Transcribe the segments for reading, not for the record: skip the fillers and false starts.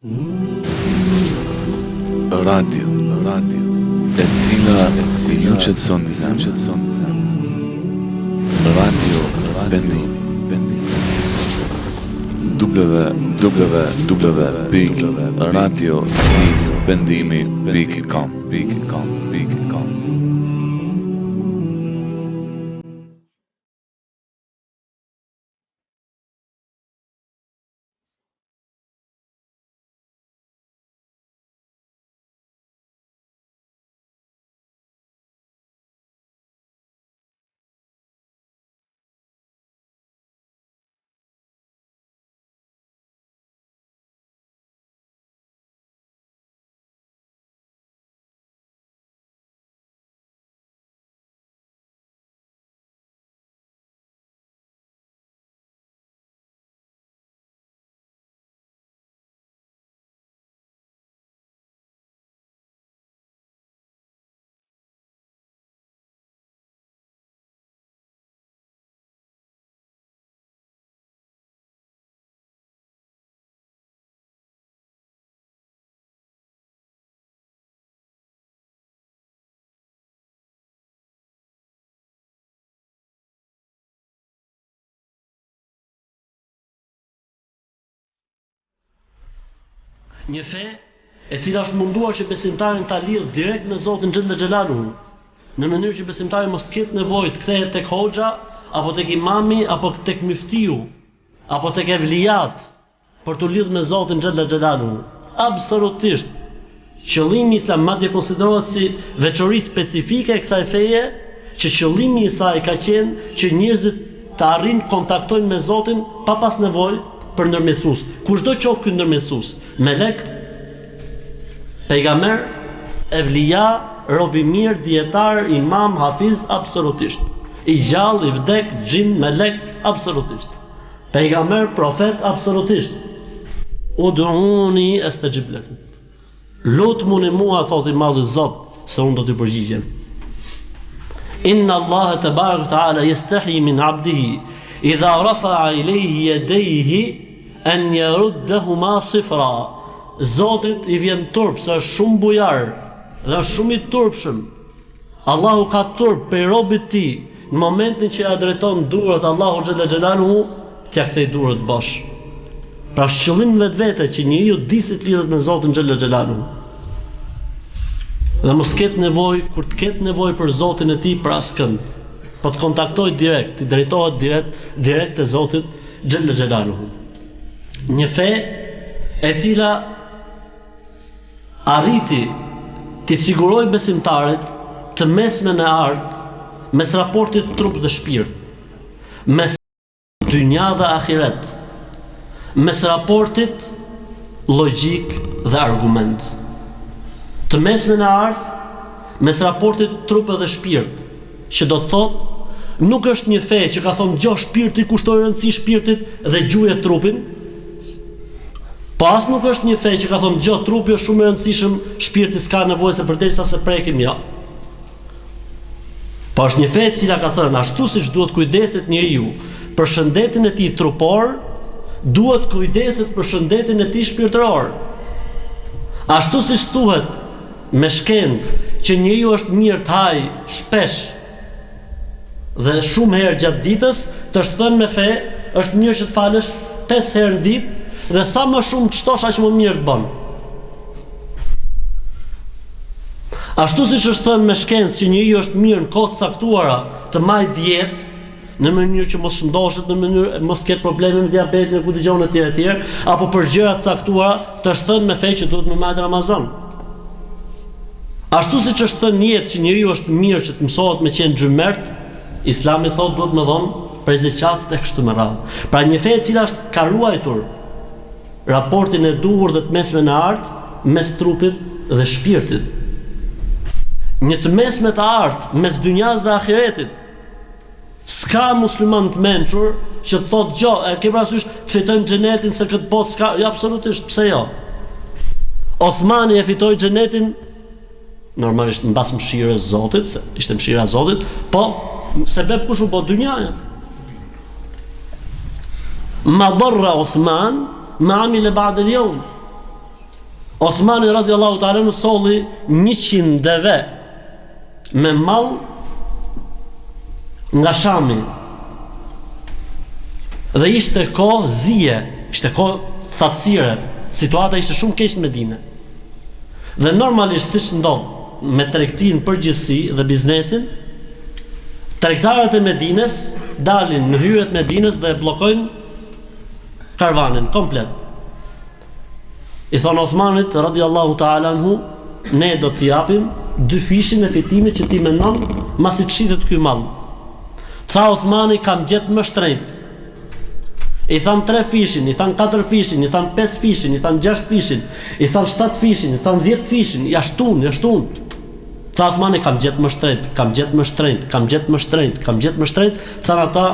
Radio, e cila ju qetëson zemrën. Radio Bendim. www.radiobendimi.com. Një fe e cila është munduar që besimtarin ta lidh direkt me Zotin Xhella Xhelaluhu, në mënyrë që besimtari mos të ketë nevojë të kthehet tek hoxha, apo tek imami, apo tek muftiu, apo tek evliat për të lidhur me Zotin Xhella Xhelaluhu. Absolutisht. Qëllimi islam madje konsiderohet si veçori specifike e kësaj feje, që qëllimi i saj ka qenë që njerëzit të arrijnë të kontaktojnë me Zotin pa pas nevojë për ndërmjetësues. Kushdo qoftë ky ndërmjetësues, melek, pejgamber, evlija, rob i mirë, dietar, imam, hafiz, absolutisht. I gjallë, i vdek, xhin, melek, absolutisht. Pejgamber, profet, absolutisht. Ud'uni astajib lakum. Lutmuni mua, thot i madhi Zot, se unë do t'i përgjigjem. Inna Allaha tabaraka taala yastahi min 'abdihi idha rafa'a ilayhi yadayhi an yaruddahuma sifra. Zotit i vjen turp, se është shumë bujar dhe është shumë i turpshëm. Allahu ka turp për robit ti, në momentin që ja drejton durët Allahu Xhella Xhelaluhu, t'ja kthej durët bosh. Pra qëllim vetvete që njeriu disit lidhet me Zotin Xhella Xhelaluhu. Dhe mos ketë nevojë, kur të ketë nevojë për Zotin e tij për askënd, po të kontaktoj direkt, të drejtohet direkt te Zoti Xhella Xhelaluhu. Një fe e cila arriti të siguroj besimtarit të mesmen e art, mes raportit trup dhe shpirt, mes dynja dhe ahiret, mes raportit logjik dhe argument. Të mesmen e art, mes raportit trup dhe shpirt, që do të thotë nuk është një fe që ka thonë gjo shpirti, kushtoj rëndësi shpirtit dhe gjuje trupin, po as nuk është një fe që ka thonë gjo trupi është shumë e rëndësishëm, shpirti s'ka nevojë se përderisa se prekim ja. Po është një fe e cila ka thënë ashtu siç duhet kujdeset njeriu për shëndetin e tij trupor, duhet kujdeset për shëndetin e tij shpirtëror. Ashtu siç thuhet me shkencë që njeriu është mirë të haj shpesh dhe shumë herë gjatë ditës, të është thënë me fe, është mirë që të falësh 5 herë në ditë dhe sa më shumë të shtosh aq më mirë të bën. Ashtu siç është thënë me shkencë që njeriu është mirë në kohë të caktuara të marrë dietë, në mënyrë që mos shëndoshet, në mënyrë mos ketë probleme me diabetin e ku dëgjon etj, apo për gjëra të caktuara, të është thënë me fe që duhet me marrë Ramazan. Ashtu siç është thënë jetë që njeriu është mirë që të mësohet me qenë xhumert, Islami thotë duhet me dhon për zeqatet e kështu me radhë. Pra një fe e cila është ka ruajtur raportin e duhur dhe të mesme në art mes trupit dhe shpirtit. Një të mesme të art mes dynjas dhe ahiretit. S'ka musliman të mençur që të thotë gjo, e ke parasysh të fitojmë xhenetin se këtë botë s'ka, jo absolutisht, pse jo? Othmani e fitoi xhenetin normalisht mbas mëshirës Zotit, se ishte mëshira e Zotit, po sebeb kush u bë dynjaja. Ma darra Uthman ma amile ba'd al-yawm. Osmani radiallahu ta'ala në solli 100 deve me mall nga Shami. Dhe ishte kohë zije, ishte kohë thatësire, situata ishte shumë keq në Medinë. Dhe normalisht siç ndodh me tregtinë përgjithësi dhe biznesin, tregtarët e Medinës dalin në hyrjet e Medinës dhe bllokojnë karavanin komplet. I thonë Osmanit radiallahu ta'ala anhu, ne do t'i japim 2 fishin e fitimit që ti mendon masi të shitet ky mall. Tha Osmani, kam gjetë më shtrenjtë. I than 3 fishin, i than 4 fishin, i than 5 fishin, i than 6 fishin, i than 7 fishin, i than 10 fishin, ja shtun. Tha Osmani, kam gjetë më shtrenjtë, kam gjetë më shtrenjtë, kam gjetë më shtrenjtë, kam gjetë më shtrenjtë. Than ata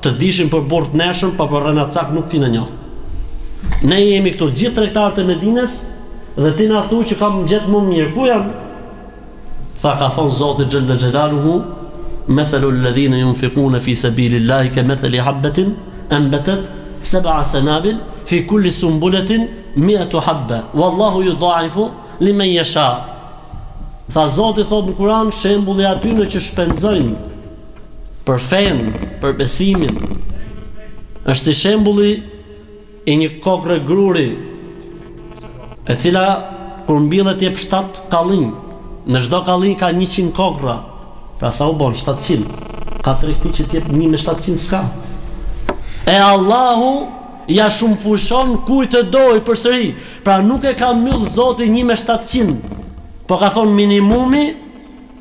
të dishin për burr të neshëm, pa për Renacak nuk ti në njoh. Ne jemi këtu gjithë tregtarët e Medinës dhe ti na thu që kam gjetë më mirë. Ku janë? Tha, ka thonë Zoti xhalla xhelaluhu, mathalu alladhina yunfiquna fi sabilillahi kamathali habatin anbatat 7 sanabil fi kulli sumbulatin 100 habba wallahu yudha'ifu liman yasha. Tha Zoti thot në Kur'an, shembulli atyre që shpenzojnë për fen, për besimin, është i shembulli i një kokre gruri, e cila kur mbillet jep 7 kallin. Në çdo kallin ka 100 kokra. Pra sa u bon 700. Ka tregti që t'jep 1 me 700 s'ka. E Allahu ja shumë fushon kujt të doj përsëri. Pra nuk e ka mbyll Zoti 1 me 700. Po ka thonë minimumi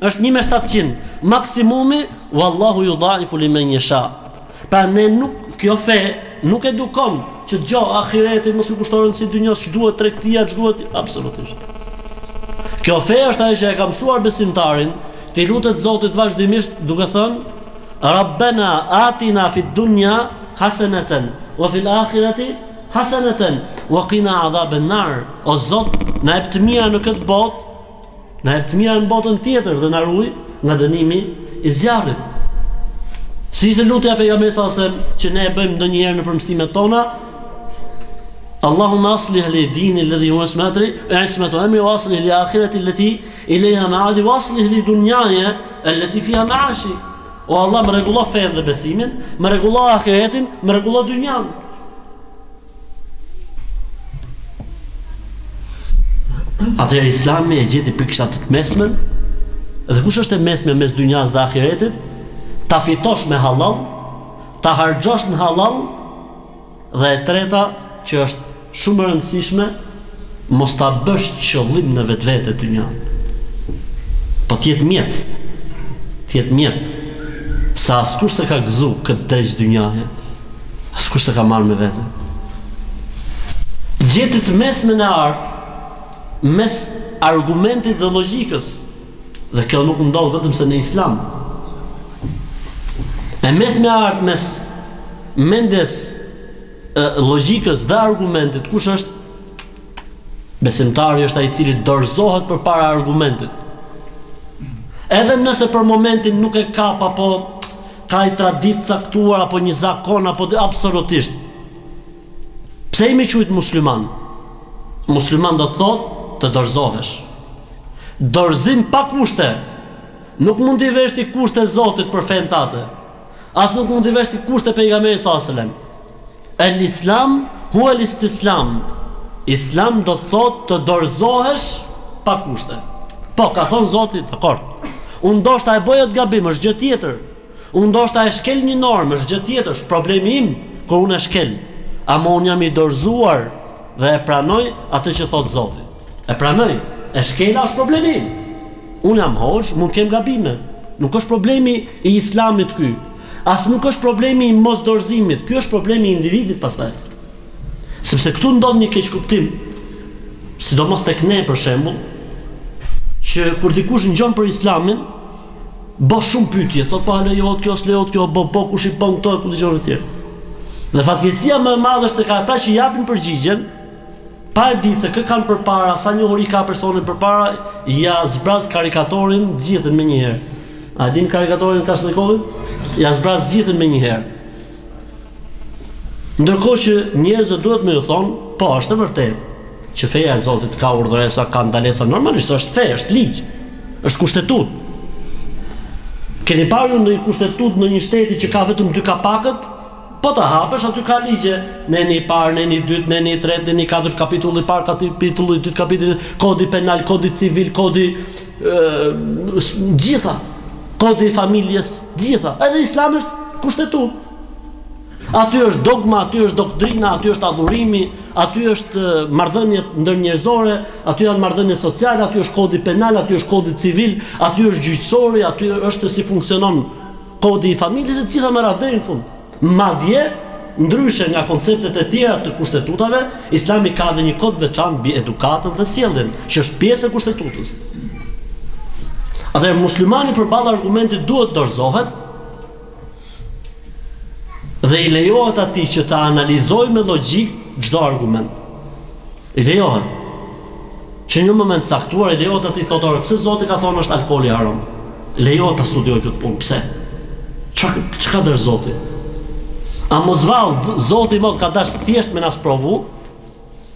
është 1 me 700. Maksimumi wallahu yudha'ifu liman yasha. Pra ne nuk, kjo fe nuk edukon që gjohë ahiretit mos i kushtohen si dynjos, që duhet tregtia, që duhet absolutisht. Kjo fe është ajo që e ka mësuar besimtarin, të lutet Zotit vazhdimisht duke thënë Rabbena atina fid dunya hasanatan wa fil akhirati hasanatan wa qina adhaban nar. O Zot, na jep të mira në këtë botë, na jep të mira në botën tjetër dhe na ruaj nga dënimi i zjarrit. Si ishte lutja pejgamberit sallallahu alajhi wasallam që ne e bëjmë ndonjëherë në mësimet tona, Allahumma aslih li dini alladhi huwa ismatu amri wa aslih li akhirati allati ilayha ma'adi wa aslih li dunyaya allati fiha ma'ashi. O Allah, më rregullo fen dhe besimin, më rregullo ahiretin, më rregullo dynjan. Atëherë Islami e gjeti pikërisht atë të mesmen. Dhe kush është e mesme mes dynjas dhe ahiretit? Ta fitosh me halal, ta harxhosh në halal, dhe e treta që është shumë e rëndësishme, mos ta bësh qëllim në vetvete dynjan. Po t'jetë mjet. Sa askush se ka gëzu këtë drejt dynjaje, askush se ka marrë me vete. Gjetit mesmen e artë mes argumentit dhe logjikës. Dhe kjo nuk ndodh vetëm se në Islam. E mesme e artë mes mendes, logjikës dhe argumentit, kush është? Besimtari është ai i cili dorëzohet përpara argumentit. Edhe nëse për momentin nuk e ka, apo ka i traditë caktuar apo një zakon apo absolutisht. Pse jemi quajtur musliman? Musliman do të thotë të dorëzohesh. Dorëzim pa kushte. Nuk mund t'i vesh ti kushte e Zotit për fen tate. As nuk mund t'i vesh ti kushte pejgamberit sallallahu alajhi wasallam. El-Islam huwa el-istislam. Islam do të thotë të dorëzohesh pa kushte. Po, ka thonë Zoti, dakor. Unë ndoshta e bëj atë gabim, është gjë tjetër. Unë ndoshta e shkel një normë, është gjë tjetër, është problemi im kur unë e shkel. Ama unë jam i dorëzuar dhe e pranoj atë që thotë Zoti. E pranoj, e shkela është problemi im. Unë jam hoxh, mund kem gabime. Nuk është problemi i Islamit ky. As nuk është problemi i mos dorëzimit. Ky është problemi i individit pastaj. Sepse këtu ndodh një keq kuptim, sidomos tek ne për shembull, që kur dikush ngjon për Islamin, bë shumë pyetje, thotë pa lejohet kjo, s'lejohet kjo, bo kush i bën këto, ku dëgjon të tjerë. Dhe fatkeqësia më e madhe është tek ata që japin përgjigjen, pa e ditë se kë kanë përpara, sa njohuri ka personin përpara, ja zbraz karikatorin, gjithën me një herë. A din karikatorin Kalashnikovit? Ja zbraz gjithën me një herë. Ndërkohë që njerëzve duhet me ju thonë, po, është e vërtetë. që feja e Zotit ka urdhëresa, ka ndalesa, normalisht është fe, është ligj, është kushtetut. Keni parë në një kushtetut në një shteti që ka vetëm 2 kapakët, po ta hapësh aty ka ligje, në një parë, në një dytë, në një tretë, në një katërt, kapitulli i parë, kapitulli i dytë, kapitulli, kodi penal, kodi civil, kodi gjitha, kodi i familjes, gjitha. Edhe Islami është kushtetut. Aty është dogma, aty është doktrina, aty është adhurimi, aty është marrëdhëniet ndërnjerëzore, aty janë marrëdhëniet sociale, aty është kodi penal, aty është kodi civil, aty është gjyqësori, aty është si funksionon kodi i familjes, e gjitha me radhë deri në fund. Madje, ndryshe nga konceptet e tjera të kushtetutave, Islami ka dhe një kod veçantë mbi edukatën dhe sjelljen, që është pjesë e kushtetutës. Atëherë muslimani përballë argumentit duhet dorëzohet dhe i lejohet atij që ta analizojë me logjik çdo argument. I lejohet. Që në një moment caktuar i lejohet atij thotë, pse Zoti ka thonë është alkooli haram? Lejohet ta studiojë këtë punë. Pse? Çka dër Zoti? A mos vallë Zoti më ka dash thjesht me na sprovu?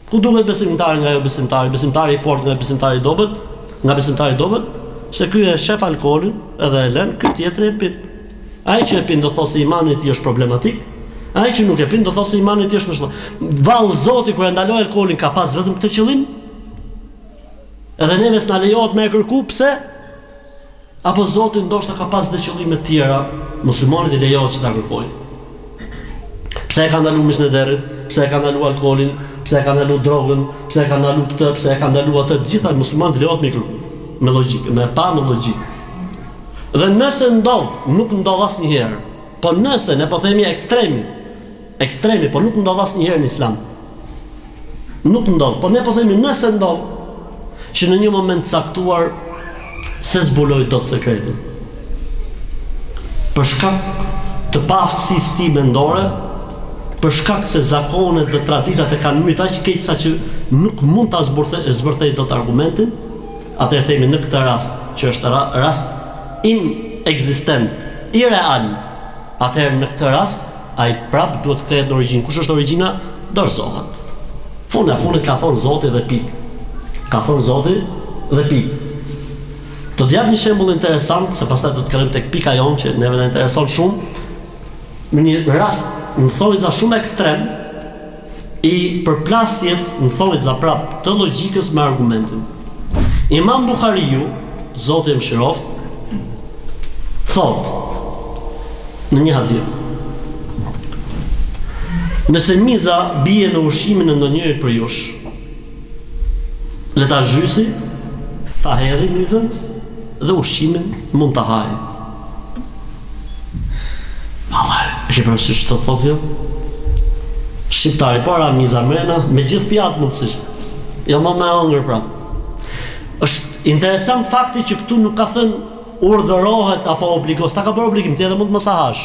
Ku duhet besimtari nga jo besimtari? Besimtari i fortë nga besimtari i dobët? Nga besimtari i dobët? Se ky e shef alkoolin edhe e lën, ky tjetri e pin. Ai që e pin do thosë se imani i tij është problematik. Ai që nuk e pin do thosë se imani i tij është më shumë. Vallë Zoti kur e ndaloi alkoolin ka pas vetëm këtë qëllim? Edhe neve s'na lejohet me e kërku, pse? Apo Zoti ndoshta ka pas dhe qëllime të tjera, muslimanit i lejohet që ta kërkojnë. Pse e ka ndalu mishin e derrit, pse e ka ndalu alkoolin, pse e ka ndalu drogën, pse e ka ndalu këtë, pse e ka ndalu atë, gjitha muslimanët lejohet me kërku, me logjikë, me pa me logjikë. Dhe nëse ndodh, nuk ndodh asnjëherë. Po nëse ne po themi ekstremi, po nuk ndodh asnjëherë në Islam. Nuk ndodh, po ne po themi nëse ndodh që në një moment caktuar se zbuloj dot sekretin. Për shkak të paaftësisë ti mendore, për shkak se zakonet dhe traditat e kanë myt aq keq sa që nuk mund ta zbërthej dot argumentin, atëherë themi në këtë rast, që është rast inekzistent, ireal, atëherë në këtë rast ai prap duhet kthehet në origjinë. Kush është origjina? Dorëzohet. Fundit ka thonë Zoti dhe pikë. Ka thonë Zoti dhe pikë. Do të jap një shembull interesant, se pastaj do të kalojmë tek pika jonë që neve na intereson shumë. Në një rast në thojza shumë ekstrem i përplasjes në thojza prap të logjikës me argumentin. Imam Buhariu, Zoti e mëshiroft, thot në një hadith: nëse miza bie në ushqimin e ndonjërit për jush, le ta zhysi, ta hedhi mizën dhe ushqimin mund ta hajë. E ke parasysh ç'të thotë kjo? Shqiptari para miza mrena me gjithë pjatë mundësisht. Jo më me hëngër prap. Është interesant fakti që këtu nuk ka thënë urdhërohet apo obligohet. Ta ka bërë obligim, ti edhe mund të mos e hash.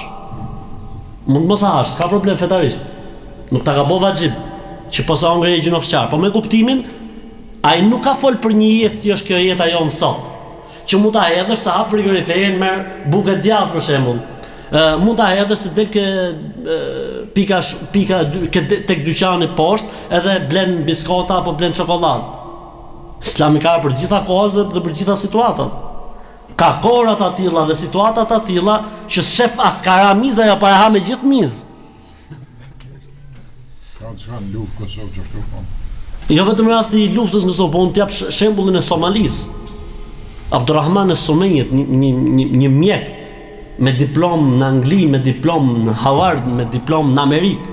Mund të mos e hash, s'ka problem fetarisht. Nuk ta ka bërë vajxhib, që po sa hëngër e gjinofçar, po me kuptimin ai nuk ka fol për një jetë si është kjo jeta jonë sot, që mund ta hedhësh sa hap frigoriferin, merr bukë djathtë për shembull. Mund ta hedhësh se del ke pika tek dyqani poshtë edhe blen biskota apo blen çokoladë. Islami ka për gjitha kohët dhe për gjitha situatat. Ka kohërat të tilla dhe situatat të tilla që shef as ka miza apo e ha me gjithë mizë. Ka luftë Kosovë gjithë po. Jo vetëm rasti i luftës në Kosovë, po unë t'jap shembullin e Somalisë. Abdurrahman es-Somejit, një mjek me diplomë në Angli, me diplomë në Harvard, me diplomë në Amerikë,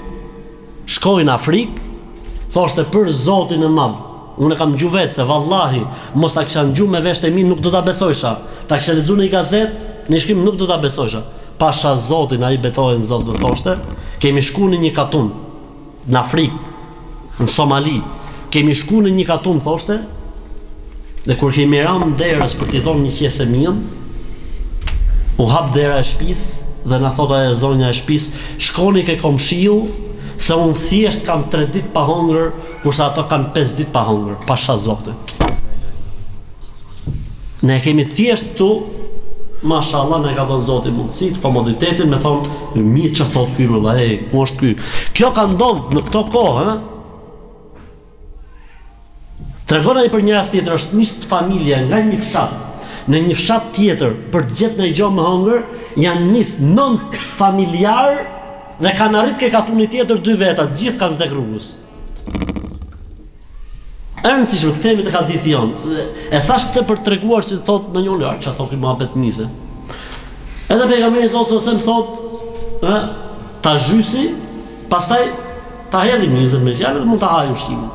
shkoi në Afrikë, thoshte për Zotin e Madh, unë e kam gjuhë vetë se vallahi, mos ta kisha ngjuar me veshtë e mi nuk do ta besojsha. Ta kisha lexuar në një gazetë, në shkrim nuk do ta besojsha. Pasha Zotin, ai betohej në Zot dhe thoshte, kemi shkuar në një katun në Afrikë, në Somali. Kemi shkuar në një katun, thoshte, dhe kur kemi rënë derës për t'i dhënë një qese mijën, u hap dera e shtëpisë dhe na thot ajo zonja e shtëpisë, shkoni ke komshiu, se unë thjesht kam 3 ditë pa hëngër, kurse ato kanë 5 ditë pa hëngër, pasha Zotit. Ne kemi thjesht këtu, mashallah, ne ka dhënë Zoti mundësit, komoditetin, me thonë, mirë që thot ky më ku është ky? Kjo ka ndodhur në këto kohë, Tregon ai për një rast tjetër, është nisë familja nga një fshat në një fshat tjetër për të gjetur një gjë më hëngër, janë nisë 9 familjar dhe kanë arrit ke katuni tjetër 2 veta, të gjithë kanë vdekur rrugës. Rëndësishme, të kthehemi tek hadithi jon. E thash këtë për treguar se thotë në një lart, çfarë thotë muhabet mise. Edhe pejgamberi sallallahu alajhi wasallam thotë, ta zhysi, pastaj ta hedhë mizën me fjalë dhe mund ta hajë ushqimin.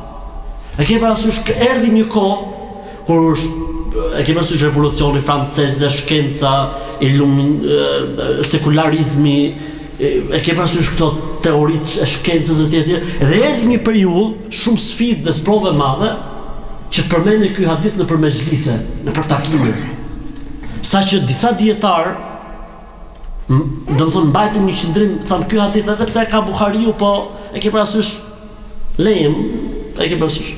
E ke parasysh erdhi një kohë kur e ke parasysh revolucioni francez, shkenca, sekularizmi, e ke parasysh këto teoritë e shkencës e tjerë, dhe erdhi një periudhë shumë sfidë dhe sprove madhe që të përmendë ky hadith në për mezhlise, në për takime. Saqë disa dietar domethënë mbajtën një qendrim, thanë ky hadith edhe pse ka Buhariu, po e ke parasysh lejem, e ke parasysh.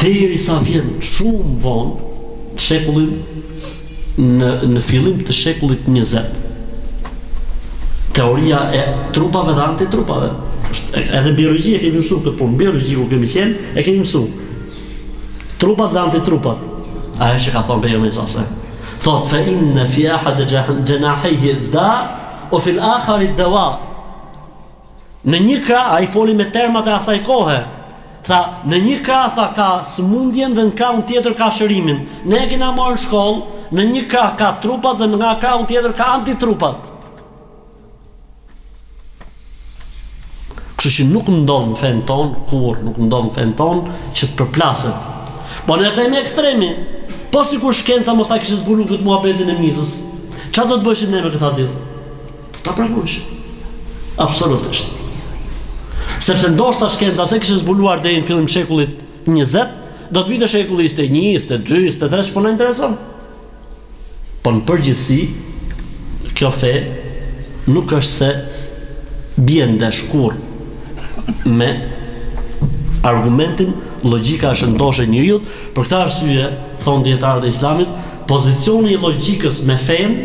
Derisa vjen shumë vonë, në fillim të shekullit 20. Teoria e trupave dhe antitrupave. Edhe biologji e kemi mësuar këtë punë, biologji ku kemi qenë, e kemi mësuar. Trupat dhe antitrupat. Ajo që ka thonë pejgamberi sallallahu alajhi wasallam. Thot fa inna fi ahad janahihi da o fil akhari dawa. Në një krah ai foli me termat e asaj kohe. Tha, në një krah tha ka sëmundjen dhe në krahun tjetër ka shërimin. Ne e kena marrë në shkollë, në një krah ka trupat dhe nga krahun tjetër ka antitrupat. Kështu që nuk ndodh në fen ton, kur nuk ndodh në fen ton që të përplaset. Po ne themi ekstremi. Po sikur shkenca mos ta kishte zbuluar këtë muhabetin e mizës. Çfarë do të bëshim ne me këtë hadith? Ta pranueshim. Absolutisht. Sepse ndoshta shkenca se kishte zbuluar deri në fillim shekullit 20, do të vitë shekulli 21, 22, 23, po na intereson. Po në përgjithësi, kjo fe nuk është se bie ndesh kurrë me argumentin logjika është ndoshë e njeriut. Për këtë arsye, thon dietarët e Islamit, pozicioni i logjikës me fen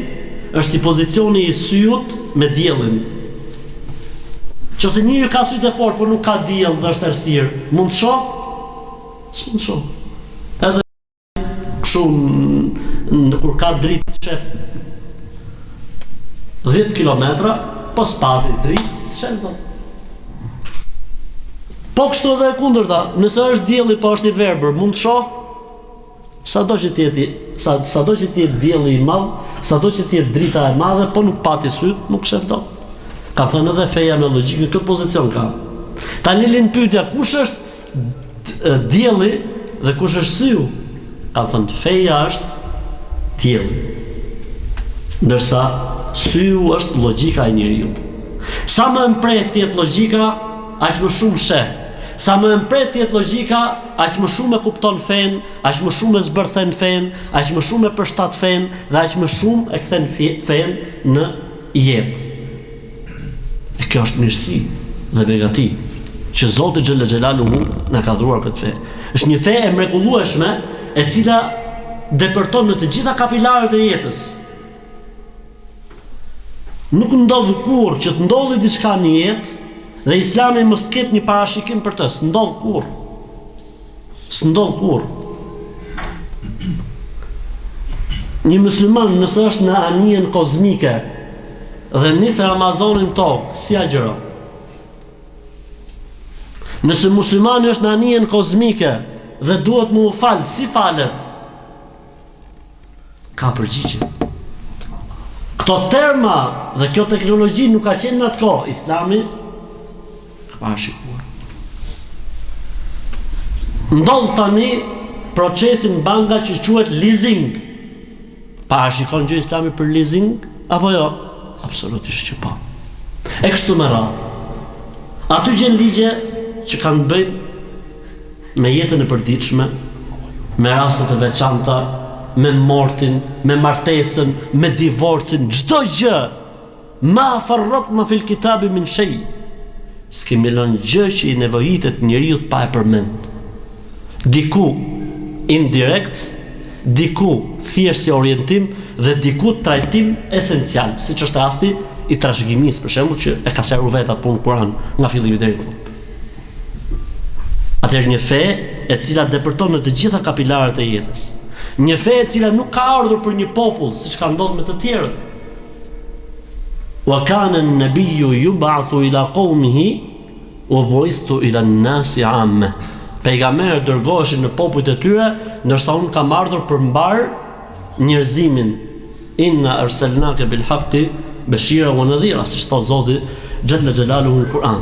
është i pozicioni i syut me diellin. Qëse njëri ka sytë e fort, por nuk ka diell dhe është errësirë, mund të shoh? S'mund të shoh. Edhe kështu kur ka dritë shef 10 kilometra, po s'pati dritë, s'shen do. Po kështu edhe e kundërta, nëse është dielli po është i verbër, mund të shoh? Sado që të jetë dielli i madh, sado që të jetë drita e madhe, po nuk pati syt, nuk shef dot. Ka thënë edhe feja me logjikë në këtë pozicion ka. Tani lin pyetja, kush është dielli dhe kush është syu? Ka thënë feja është dielli, ndërsa syu është logjika e njeriu. Sa më mpret të jetë logjika, aq më shumë sheh. Sa më mpret të jetë logjika, aq më shumë e kupton fen, aq më shumë e zbërthen fen, aq më shumë e përshtat fen dhe aq më shumë e kthen fen në jetë. E kjo është mirësi dhe begati që Zoti xhalla xhelaluhu na ka dhuruar këtë fe. Është një fe e mrekullueshme e cila depërton në të gjitha kapilarët e jetës. Nuk ndodh kurrë që të ndodhi diçka në jetë dhe Islami mos të ketë një parashikim për të, s'ndodh kurrë. S'ndodh kurrë. Një musliman nëse është në anijen kozmike dhe nisë Ramazanin tokë, si agjëron? Nëse muslimani është në anijen kozmike dhe duhet mu falë, si falet? Ka përgjigje. Këto terma dhe kjo teknologji nuk ka qenë në atë kohë. Islami ka parashikuar. Ndodh tani procesin banka që quhet leasing. Parashikon gjë Islami për leasing apo jo? Absolutisht që po. E kështu me radhë. Aty gjen ligje që kanë bëjnë me jetën e përditshme, me rastet e veçanta, me mortin, me martesën, me divorcin, çdo gjë. Ma farratna fil kitabi min shay. S'kemi lënë gjë që i nevojitet njeriu pa e përmend. Diku indirekt, diku thjesht si orientim dhe diku trajtim esencial, siç është rasti i trashëgimisë, për shembull, që e ka sqaruar vetë atë punë Kur'an nga fillimi deri në fund. Atëherë një fe e cila depërton në të gjitha kapilarët e jetës. Një fe e cila nuk ka ardhur për një popull, siç ka ndodhur me të tjerët. Wa kana an-nabiyyu yub'athu ila qaumihi wa bu'ithtu ila an-nasi 'amma. Pejgamberët dërgoheshin në popujt e tyre, ndërsa unë kam ardhur për mbar njerëzimin. Inna arsalnaka bil haqqi bashira wa nadhira, siç thot Zoti xhalla xhelaluhu në Kur'an.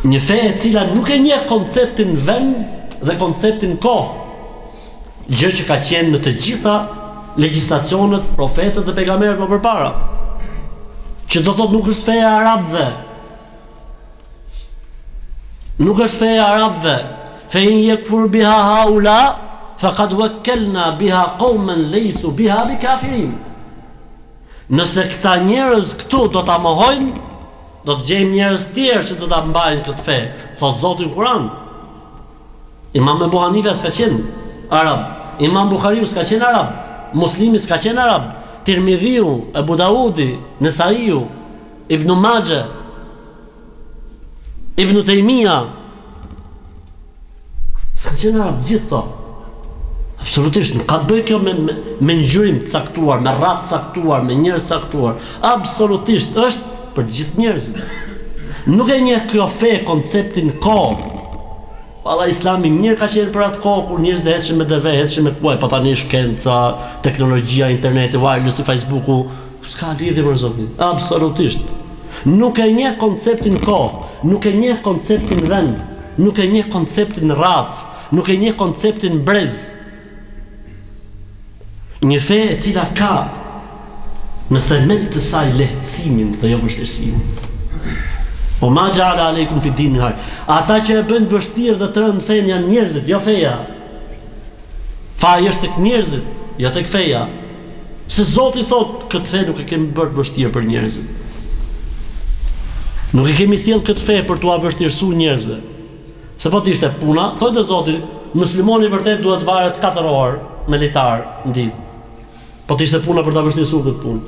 Një fe e cila nuk e njeh konceptin vend dhe konceptin kohë, gjë që ka qenë në të gjitha legjislacionet, profetët dhe pejgamberët më përpara. Që do thot nuk është feja e arabëve. Nuk është feja e arabëve. Fe in yakfur biha haula faqad wakkalna biha qauman laysu biha bikafirin. Nëse këta njerëz këtu do ta mohojnë, do të gjejmë njerëz tjerë që do ta mbajnë këtë fe, thot Zoti në Kur'an. Imam Ebu Hanifa s'ka qenë arab, Imam Buhariu s'ka qenë arab, Muslimi s'ka qenë arab, Tirmidhiu, Abu Daudi, Nesaiu, Ibn Majah, Ibn Taymija s'ka qenë arab, gjithë to. Absolutisht, nuk ka bëj kjo me ngjyrim të caktuar, me radhë caktuar, me njerëz caktuar. Absolutisht, është për gjithë njerëzit. Nuk e njeh kjo fe konceptin kohë. Valla Islami mirë ka qenë për atë kohë kur njerëzit ecshin me deve, ecshin me kuaj, po tani shkenca, teknologjia, interneti, wireless, Facebooku, s'ka lidhje me zotin. Absolutisht. Nuk e njeh konceptin kohë, nuk e njeh konceptin vend, nuk e njeh konceptin radhë, nuk e njeh konceptin brez. Një fe e cila ka në themel të saj lehtësimin dhe jo vështirësimin. O ma gjala aleikum fi din har. Ata që e bëjnë vështirë dhe të rënë fen janë njerëzit, jo feja. Faji është tek njerëzit, jo tek feja. Se Zoti thot, këtë fe nuk e kemi bërë vështirë për njerëzit. Nuk e kemi sjell këtë fe për t'ua vështirësuar njerëzve. Se po t'ishte puna, thotë Zoti, muslimoni vërtet duhet varet 4 orë me litar në ditë. Po t'ishte puna për ta vështirësuar këtë punë.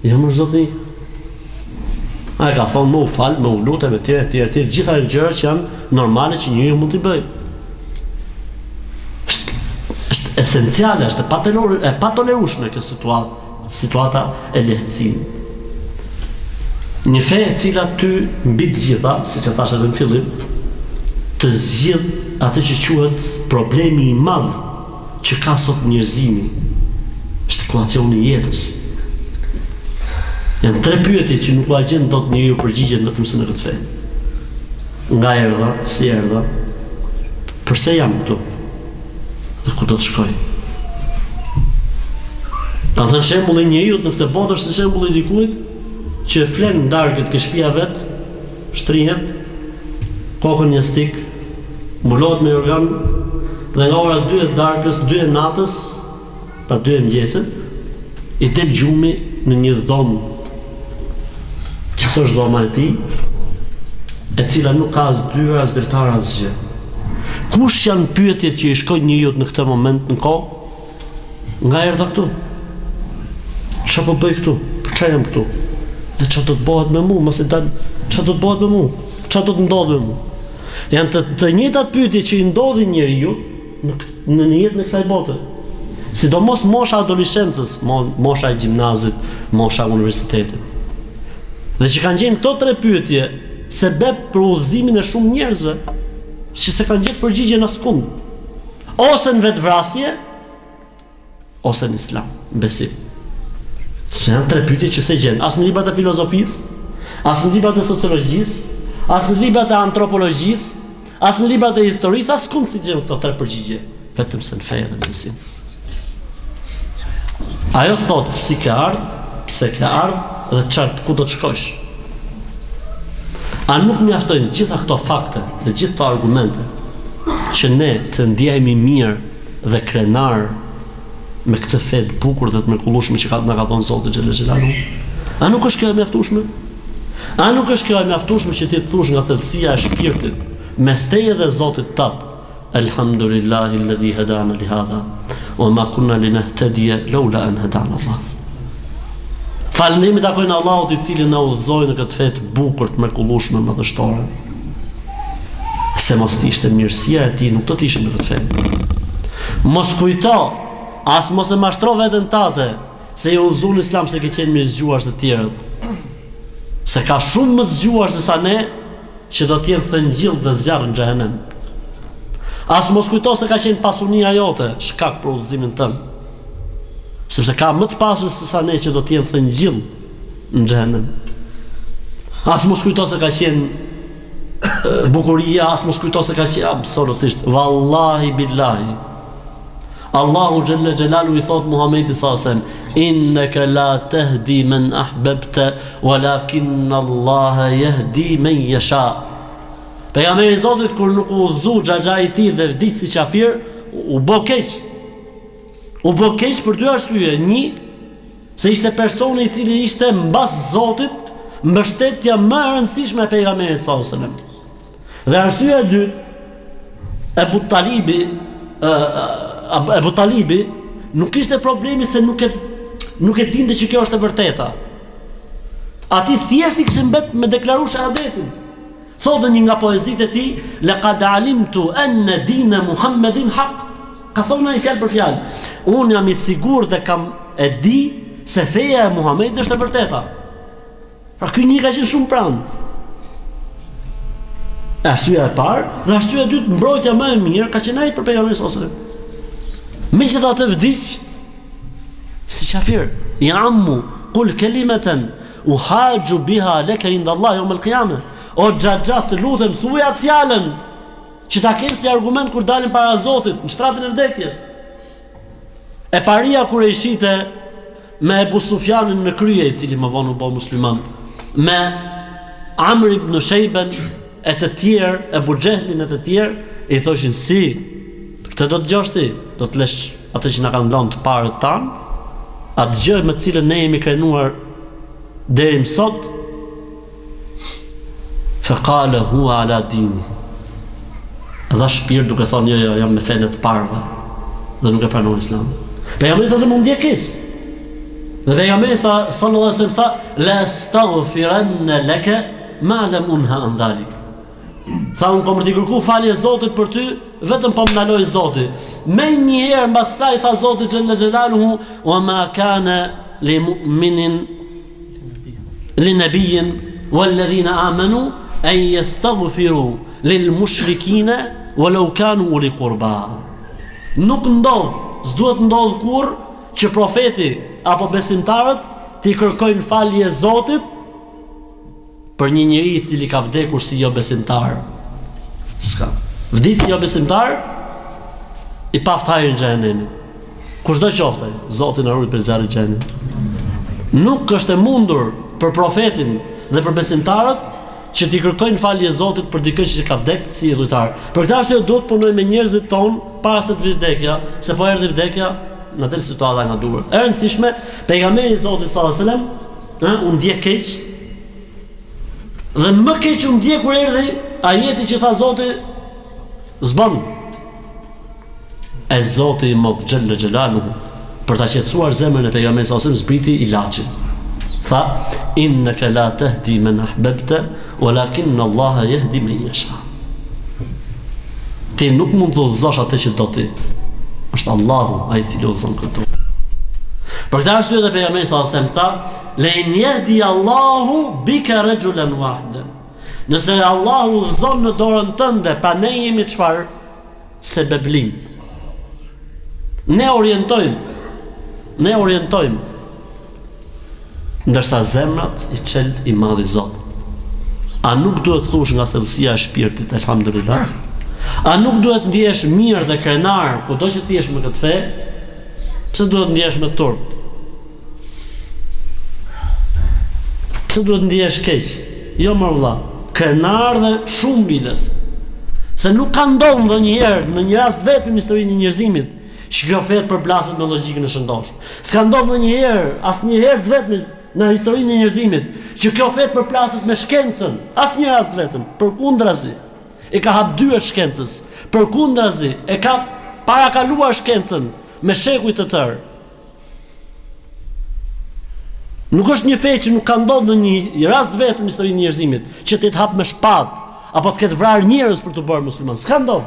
Jo më Zoti. Ai ka thonë më u fal, më u lutem e tjerë, gjitha gjëra që janë normale që njeriu mund t'i bëjë. Është esenciale, është e patolerueshme kjo situata e lehtësimit. Një fe e cila ty mbi të gjitha, siç e thash edhe në fillim, të zgjidh atë që quhet problemi i madh që ka sot njerëzimi, është ekuacioni i jetës. Janë 3 pyetje që nuk ka gjen dot njeriu përgjigjen vetëm se në këtë fe. Nga erdha, si erdha, pse jam këtu? Dhe ku do të shkoj? Ka thënë shembulli i njeriu në këtë botë është si shembulli i dikujt që flen ndarkët ke shtëpia vet, shtrihet, kokën një stik, mbulohet me organ dhe nga ora 2 e darkës, 2 e natës, pa 2 e mëngjesit, i del gjumi në një dhomë që s'është dhoma e tij, e cila nuk ka as dyra, as dritare, as gjë. Kush janë pyetjet që i shkojnë njeriu në këtë moment në kohë? Nga erdha këtu? Çfarë po bëj këtu? Për çfarë jam këtu? Dhe çfarë do të bëhet me mua? Mos e dal, çfarë do të bëhet me mua? Çfarë do të ndodhë me mua? Janë të njëjtat pyetje që i ndodhin njeriu në jetën e kësaj bote. Sidomos mosha adoleshencës, mosha e gjimnazit, mosha e universitetit. Dhe që kanë gjenë këto 3 pyetje sebeb për udhëzimin e shumë njerëzve që se kanë gjetë përgjigje në askund. Ose në vetvrasje, ose në islam, besim. Se janë 3 pyetje që se gjenë, as në librat e filozofisë, as në librat e sociologjisë, as në librat e antropologjisë, as në librat e historisë, askund si gjenë këto 3 përgjigje, vetëm se në fe dhe në besim. Ajo thotë si ke ardhë, pse ke ardhë dhe çfarë ku do të shkosh. A nuk mjaftojnë gjitha këto fakte dhe gjithë këto argumente që ne të ndjehemi mirë dhe krenar me këtë fe të bukur dhe të mrekullueshme që na ka dhënë Zoti xhel xelalu? A nuk është kjo e mjaftueshme? A nuk është kjo e mjaftueshme që ti të thush nga thellësia e shpirtit mes teje dhe Zotit tat, Elhamdulillahi alladhi hadana li hadha wa ma kunna linahtadiya lawla an hadana Allah. Falëndrimi takojnë Allahut i cili na udhëzoi në këtë fe të bukur, të mrekullueshme, madhështore. Se mos t'ishte mirësia e ti, nuk do t'ishte me të fe. Mos kujto, as mos e mashtro veten tate, se je udhëzuar në Islam se ke qenë mirë zgjuar se të tjerët. Se ka shumë më të zgjuar se sa ne, që do t'jenë thëngjillë dhe zjarr në xhehenem. As mos kujto se ka qenë pasunia jote shkak për udhëzimin tënd. Sepse ka më të pasur se sa ne që do t'jenë thëngjillë në xhehenem. As mos kujto se ka qenë bukuria, as mos kujto se ka qenë absolutisht. Wallahi billahi. Allahu Jalla Jalalu i thot Muhamedit sallallahu alaihi wasallam, innaka la tahdi man ahbabta walakin Allah yahdi man yasha. Pejgamberi i Zotit kur nuk u udhëzu xhaxha i tij dhe vdiq si qafir, u bë keq. U bë keq për dy arsye. Një, se ishte personi i cili ishte mbas Zotit, mbështetja më e rëndësishme e pejgamberit sallallahu alaihi wasallam. Dhe arsyeja e dytë, Abu Talibi nuk ishte problemi se nuk e dinte që kjo është e vërteta. Ati thjesht I kishin mbet me deklaru shahadetin. Thotë një nga poezitë e tij, laqad alimtu anna dina Muhammedin haq. Ka thonë ai fjalë për fjalë. Unë jam I sigurt dhe kam e di se feja e Muhamedit është e vërteta. Pra ky një ka qenë shumë pranë. Arsyeja e parë dhe arsyeja e dytë, mbrojtja më e mirë ka qenë ai për pejgamberin sallallahu alajhi wasallam. Megjithatë vdiq si qafir. Ja ammu qul kalimatan uhaju biha laka inda Allah yawm al-qiyamah. O xhaxha, të lutem thuaj atë fjalën që ta kenë si argument kur dalin para Zotit në shtratën e vdekjes. E paria kur e shite me Ebu Sufjanin në krye, I cili më vonë u bë musliman, me Amr ibn Shejben e të tjerë, Ebu Xhehlin e të tjerë, I thoshin si, këtë do të dëgjosh ti, do të lesh atë që na kanë dhënë të parët tan, atë gjë me të cilën ne jemi krenuar deri më sot. Faqala huwa ala dini. Dha shpirt duke thonë jo, jam me fenë të parëve dhe nuk e pranon Islam. Pejgamberi sa mund ndjek kish. Dhe pejgamberi sallallahu alaihi wasallam tha la astaghfiranna laka ma lam unha an dhalik. Tha unë kom të kërku falje Zotit për ty, vetëm po më ndaloj Zoti. Me njëherë mbas saj tha Zoti Xhella Xhelaluhu, wa ma kana li mu'minin li nabiyyin wal ladhina amanu an yastaghfiru lil mushrikina walau kanu uli qurba. Nuk ndodh, s'duhet ndodh kur që profeti apo besimtarët t'i kërkojnë falje Zotit për një njeri I cili ka vdekur si jo besimtar. S'ka. Vdiq si jo besimtar, I paft hajër në xhehenemit. Kushdo qofte, Zoti na ruaj për zjarrin e xhehenemit. Nuk është e mundur për profetin dhe për besimtarët që t'i kërkojnë falje Zotit për dikë që ka vdekur si idhujtar. Për këtë arsye duhet të punojmë me njerëzit ton para se të vijë vdekja, se po erdhi vdekja në atë situatë nga duhur. E rëndësishme, pejgamberi I Zotit sallallahu alajhi wasallam, u ndjek keq. Dhe më keq u ndjek kur erdhi ajeti që tha Zoti zban. E Zoti Mot Xhella Xhelaluhu për ta qetësuar zemrën e pejgamberit sallallahu alajhi wasallam zbriti ilaçin. Tha innaka la tahdi man ahbabta walakin Allah yahdi man yasha. Ti nuk mund të udhëzosh atë që do ti. Është Allahu ai I cili udhëzon këtu. Për këtë arsye dhe pejgamberi sallallahu alajhi wasallam tha la in yahdi Allahu bika rajulan wahidan. Nëse Allahu udhëzon në dorën tënde, pa ne jemi çfarë? Se beblin. Ne orientojmë. Ndërsa zemrat I çel I madhi Zot. A nuk duhet thush nga thellësia e shpirtit, elhamdulillah? A nuk duhet ndjesh mirë dhe krenar kudo që ti jesh me këtë fe? Pse duhet ndjesh me turp? Pse duhet ndjesh keq? Jo më vëlla, krenar dhe shumë biles. Se nuk ka ndodhur ndonjëherë në një rast vetëm në historinë e njerëzimit që kjo fe të përplaset me logjikën e shëndosh. S'ka ndodhur ndonjëherë, asnjëherë vetëm në historinë e njerëzimit që kjo fe të përplaset me shkencën, asnjë rast vetëm. Përkundrazi, e ka hap dyert shkencës. Përkundrazi, e ka parakaluar shkencën me shekuj të tërë. Nuk është një fe që nuk ka ndodhur në një rast vetëm në historinë e njerëzimit që ti të hap me shpatë apo të ketë vrarë njerëz për të bërë musliman. S'ka ndodhur.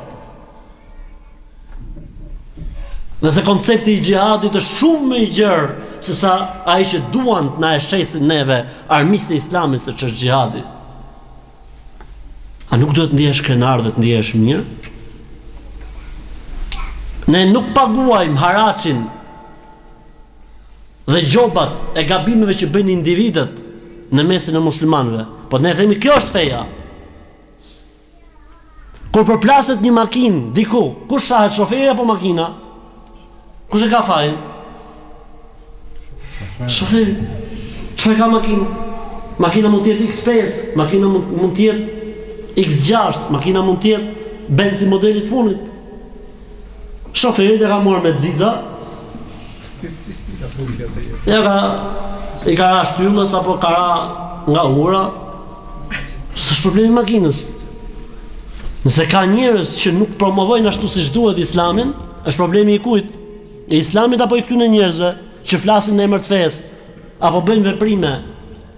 Dhe se koncepti i xhihadit është shumë më i gjerë se sa ai që duan të na e shesin neve armiqtë e Islamit se ç'është xhihadi. A nuk duhet ndihesh krenar dhe të ndihesh mirë? Ne nuk paguajmë haracin dhe gjobat e gabimeve që bëjnë individët në mesin e muslimanëve. Po ne themi kjo është feja. Kur përplaset një makinë diku, kush shahet, shoferi apo makina? Kush e ka fajin? Shoferi. Çfarë ka makina? Makina mund të jetë X5, makina mund të jetë X6, makina mund të jetë Benzi modelit funit. Shoferi e ka marrë me xixa. I ka ra shtyllës apo ka ra nga ura. S'është problemi i makinës. Nëse ka njerëz që nuk promovojnë ashtu siç duhet Islamin, është problemi i kujt? E Islamit apo i këtyre njerëzve që flasin në emër të fesë apo bëjnë veprime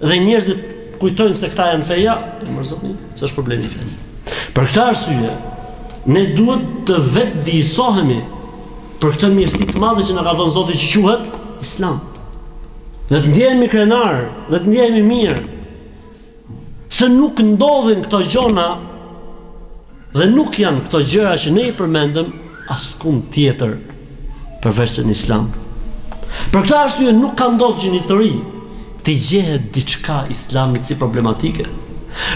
dhe njerëzit kujtojnë se këta janë feja, emër Zotit, s'është problemi i fesë. Për këtë arsye, ne duhet të vetë dijisohemi për këtë mirësi të madhe që na ka dhënë Zoti që quhet Islam. Dhe të ndjehemi krenar, dhe të ndjehemi mirë. Se nuk ndodhin këto gjona dhe nuk janë këto gjëra që ne i përmendëm askund tjetër përveç se në Islam. Për këtë arsye nuk ka ndodhur që në histori të gjehet diçka Islamit si problematike.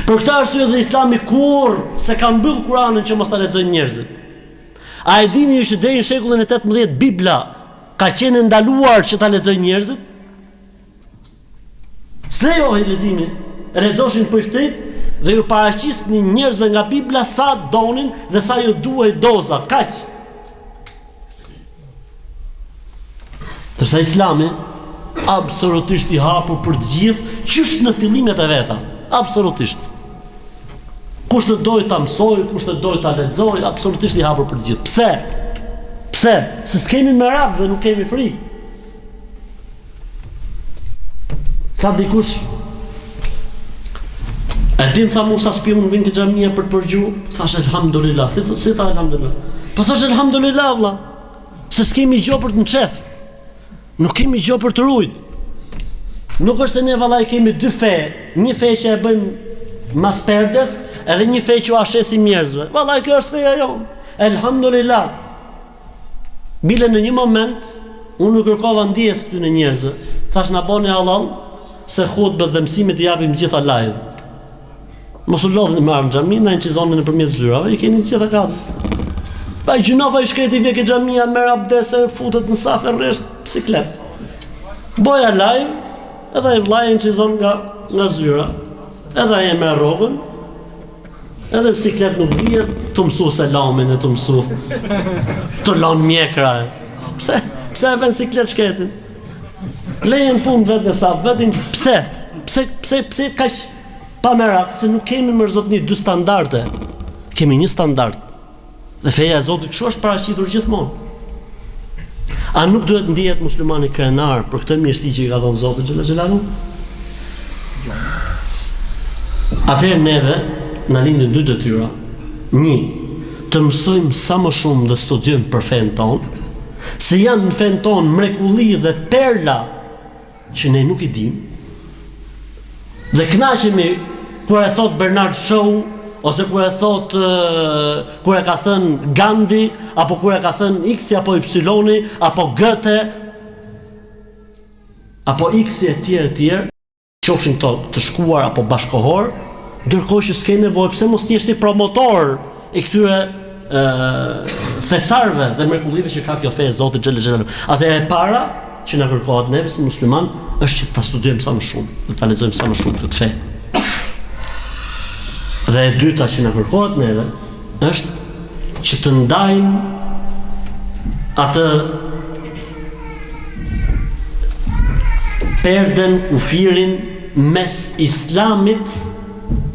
Për këtë arsye dhe Islami kur se ka mbyll Kur'anin që mos ta lexojnë njerëzit. A e dini që deri në shekullin e 18 Bibla ka qenë ndaluar që ta lexojnë njerëzit? S'lejohej leximi. Lexoshin për shtrit dhe ju paraqisnin njerëzve nga Bibla sa donin dhe sa ju duhej doza, kaq. Tërsa Islami absolutisht i hapur për të gjithë, qysh në fillimet e veta, absolutisht. Kush të doj ta mësoj, kush të doj ta lexoj, absolutisht i hapur për të gjithë. Pse? Pse? Se s'kemi merak dhe nuk kemi frikë. Tha dikush, e dim tha Musa spiun vinë të xhamia për të përgju, thash elhamdulillah. Si tha elhamdulillah? Po thash elhamdulillah vlla. Se s'kemi gjë për të nçef. Nuk kemi gjë për të rujt. Nuk është se ne vallai kemi dy fe, një fe që e bëjmë mas perdes, edhe një fe që u ashesim njerëzve. Vallai kjo është feja jonë. Elhamdulillah. Bile në një moment unë nuk kërkova ndjes këtyre njerëzve. Thash na boni halal se hutbet dhe mësimet i japim gjitha live. Mos u lodhni me armë xhamin, na incizoni nëpërmjet zyrave, i keni gjitha katë. Pa i gjinova i shkreti vje ke xhamia, merr abdese, futet në safë rresht siklet. Boja live, edhe ai vllai incizon nga zyra. Edhe ai e merr rrogën. Edhe siklet nuk vihet, të mësu selamin e të mësu. Të lën mjekra. Pse e vën siklet shkretin? Lejen punë vetë në safë, vetin pse? Pse kaq pa merak, se nuk kemi mërzotni dy standarde. Kemi një standard. Dhe feja e Zotit kështu është paraqitur gjithmonë. A nuk duhet ndihet muslimani krenar për këtë mirësi që i ka dhënë Zoti xhela xhelalu? Atëherë neve na lindin dy detyra. Një, të mësojmë sa më shumë dhe studiojmë për fen tonë, se janë në fen tonë mrekulli dhe perla që ne nuk i dim. Dhe kënaqemi kur e thot Bernard Shaw, ose kur e thot kur e ka thënë Gandhi, apo kur e ka thënë X apo Y, apo Goethe, apo X e tjerë, qofshin këto të shkuar apo bashkohor, ndërkohë që s'ke nevojë, pse mos ti je promotor i këtyre thesarve dhe mrekullive që ka kjo fe e Zotit xhel xhelalu. Atëherë e para që na kërkohet neve si musliman është që ta studiojmë sa më shumë, dhe ta lexojmë sa më shumë këtë fe. Dhe e dyta që na kërkohet neve është që të ndajmë atë perden, kufirin mes Islamit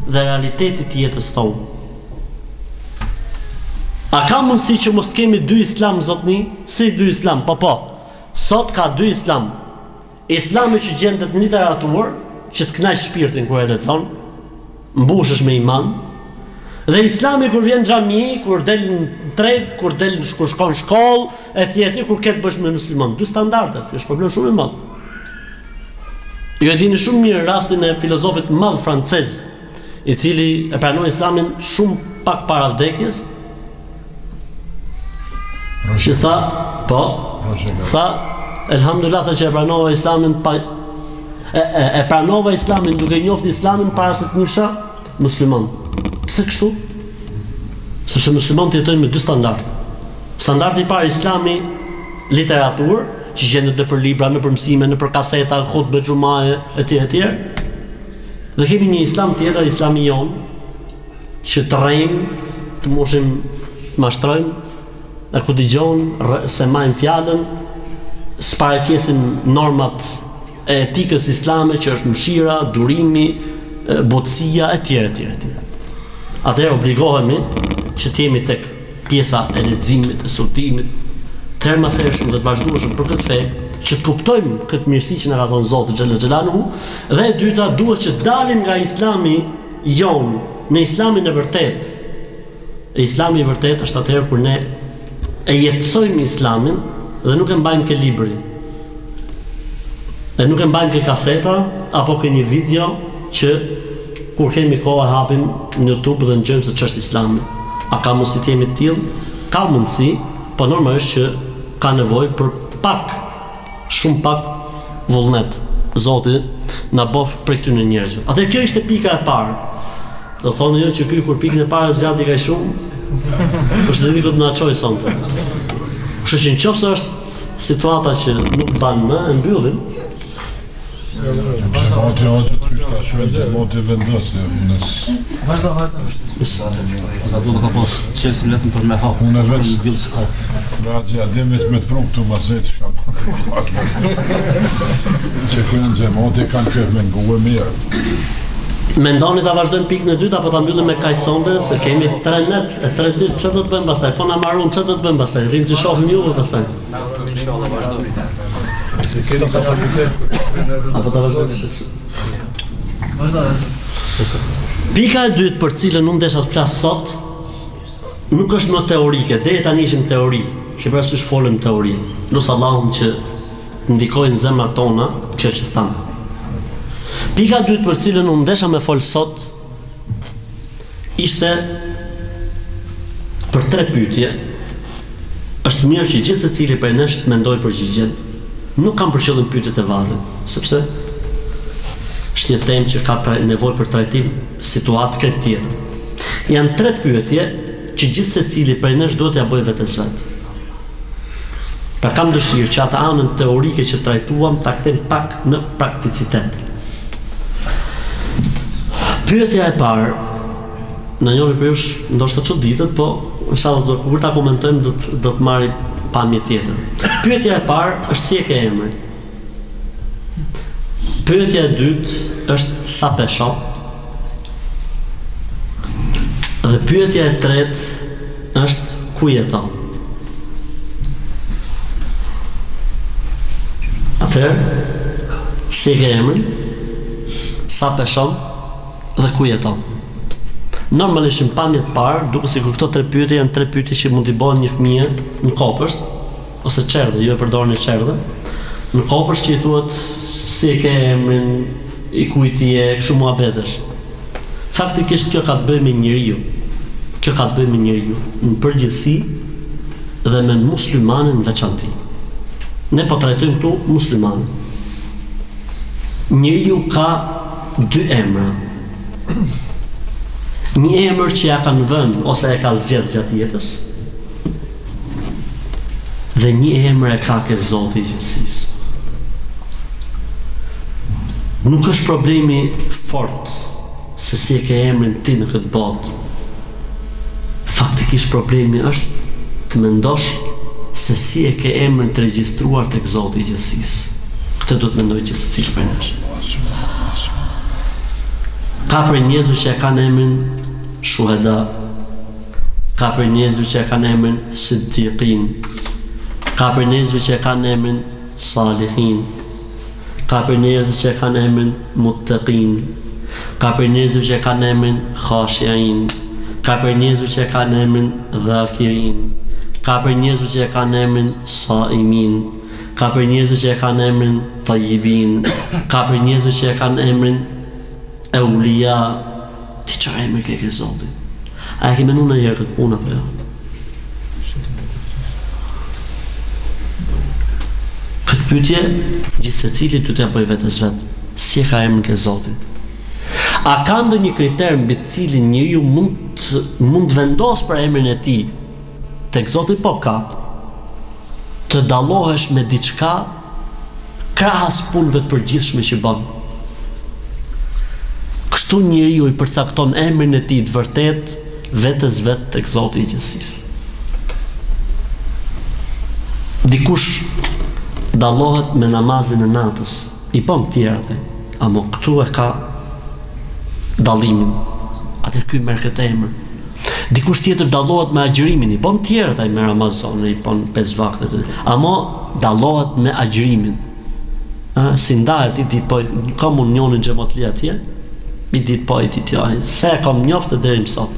dhe realitetit të jetës tonë. A ka mundësi që mos të kemi dy Islam, zotni? Si dy Islam? Po. Sot ka dy Islam. Islami që gjendet në literaturë, që të kënaq shpirtin kur e lexon, mbushesh me iman, Dhe Islami kur vjen në xhami, kur del në treg, kur shkon në shkollë, etj, kur ket bësh me musliman, dy standarde, kjo është problem shumë i madh. Ju e dini shumë mirë rastin e filozofit madh francez, i cili e pranoi Islamin shumë pak para vdekjes. Që tha, po, tha, elhamdulillah tha që e pranova Islamin e pranova Islamin duke njohur Islamin para se të njihsha musliman. Pse kështu? Sepse muslimanët jetojnë me dy standarde. Standardi i parë Islami literaturë, që gjendet nëpër libra, nëpër mësime, nëpër kaseta, hutbe xumaje, etj. Dhe kemi një Islam tjetër, Islami jon, që të rrejmë, të moshim mashtrojmë, dhe ku dëgjojnë, se majnë fjalën, s'paraqesin normat e etikës islame, që është mëshira, durimi, botësia, etj. Atëherë obligohemi që të jemi tek pjesa e leximit, e studimit, të hermashershëm dhe të vazhdueshëm për këtë fe, që të kuptojmë këtë mirësi që na ka dhënë Zoti xhallal xhelaluhu, dhe e dyta duhet që dalim nga Islami jon në Islamin e vërtet. Islami i vërtet është atëherë kur ne e jetësojmë Islamin dhe nuk e mbajmë ke libri. E nuk e mbajmë ke kaseta apo ke një video që kur kemi kohë hapim në YouTube dhe ngjojmë se ç'është Islami. A ka mundësi të jemi të tillë? Ka mundësi, po normalisht që ka nevojë për pak, shumë pak vullnet. Zoti na bof për këtyre njerëzve. Atë kjo ishte pika e parë. Do thonë jo që ky kur pikën e parë zgjati kaq shumë, përshëndetje do të na çojë sonte. Kështu që nëse është situata që nuk ban më, e mbyllim. Gjemati hoqë të qyshta shumë gjemati vendosë. Vazhdo. Ka duhet ka pas qesin vetëm për me hapë. Unë e veç, nga gjadim veç me të prung këtu mazet shka që kënë gjemati kanë këtë me ngu e mirë. Mendoni ta vazhdojmë pikën e dytë apo ta mbyllim me kaq sonde, se kemi 3 net, e 3 ditë çfarë do të bëjmë pastaj? Po na marrun çfarë do të bëjmë pastaj? Rrim të shohim juve pastaj. Inshallah vazhdojmë. Se keni kapacitet. Apo ta vazhdojmë. Vazhdo. Pika e dytë për cilën unë desha të flas sot nuk është më teorike, deri tani ishim teori. Që parasysh folëm teori. Lutë Allahun që ndikojnë zemrat tona kjo që thamë. Pika e dytë për cilën unë desha me fol sot ishte për 3 pyetje. Është mirë që gjithë secili prej nesh të mendojë përgjigjen. Nuk kam për qëllim pyetjet e varrit, sepse është një temë që ka nevojë për trajtim situatë këtë tjetër. Janë 3 pyetje që gjithë secili prej nesh duhet t'ia bëjë vetes vet. Pra kam dëshirë që atë anën teorike që trajtuam ta kthem pak në prakticitet. Pyetja e parë, në njëri për jush ndoshta çuditet, po inshallah kur ta komentojmë do të marri pamje tjetër. Pyetja e parë është si e ke emrin. Pyetja e dytë është sa peshon. Dhe pyetja e tretë është ku jeton. Atëherë, si e ke emrin, sa peshon dhe ku jeton. Normalisht në pamjet parë, duke sikur këto 3 pyetje janë 3 pyetje që mund t'i bëhen një fëmijë në kopësht ose çerdhe, ju e përdorni çerdhe. Në kopësht që i thuhet si e ke emrin, i kujt je, kështu muhabetesh. Faktikisht kjo ka të bëjë me njeriu. Kjo ka të bëjë me njeriu në përgjithësi dhe me muslimanin në veçantë. Ne po trajtojmë këtu muslimanin. Njeriu ka 2 emra. Një emër që ja kanë vënë ose e ka zgjedhur gjatë jetës, dhe një emër e ka ke Zoti i gjithësisë. Nuk është problemi fort se si e ke emrin ti në këtë botë. Faktikisht problemi është të mendosh se si e ke emrin të regjistruar tek Zoti i gjithësisë. Këtë do të mendoj që secili prej nesh. Ka për njerëzve që e kanë emrin shuhada, ka për njerëzve që e kanë emrin siddiqin, ka për njerëzve që e kanë emrin salihin, ka për njerëzve që e kanë emrin muttaqin, ka për njerëzve që e kanë emrin khashiin, ka për njerëzve që e kanë emrin Dhakirin, ka për njerëzve që e kanë emrin Saimin, ka për njerëzve që e kanë emrin Tayyibin, ka për njerëzve që e kanë emrin Eulia. Ti çfarë emri ke Zoti? A e ke menuar ndonjëherë këtë punë apo jo? Këtë pyetje gjithsecili ty t'ia bëj vetes vet. Si e ka emrin ke Zoti? A ka ndonjë kriter mbi të cilin njeriu mund të vendos për emrin e tij tek Zoti? Po ka. Të dallohesh me diçka krahas punëve të përgjithshme që bën. Kështu njeriu i përcakton emrin e tij të vërtet vetes vet tek Zoti i gjithësisë. Dikush dallohet me namazin e natës, i bën tjerët, ama këtu e ka dallimin. Atë ky merr këtë emër. Dikush tjetër dallohet me agjërimin, i bën tjerët ai me Ramazan, i bën 5 vakte, ama dallohet me agjërimin. Si ndahet i ditë po komunionin xhamatli atje, i ditë po i ditë ai. Se e kam njoftë deri më sot.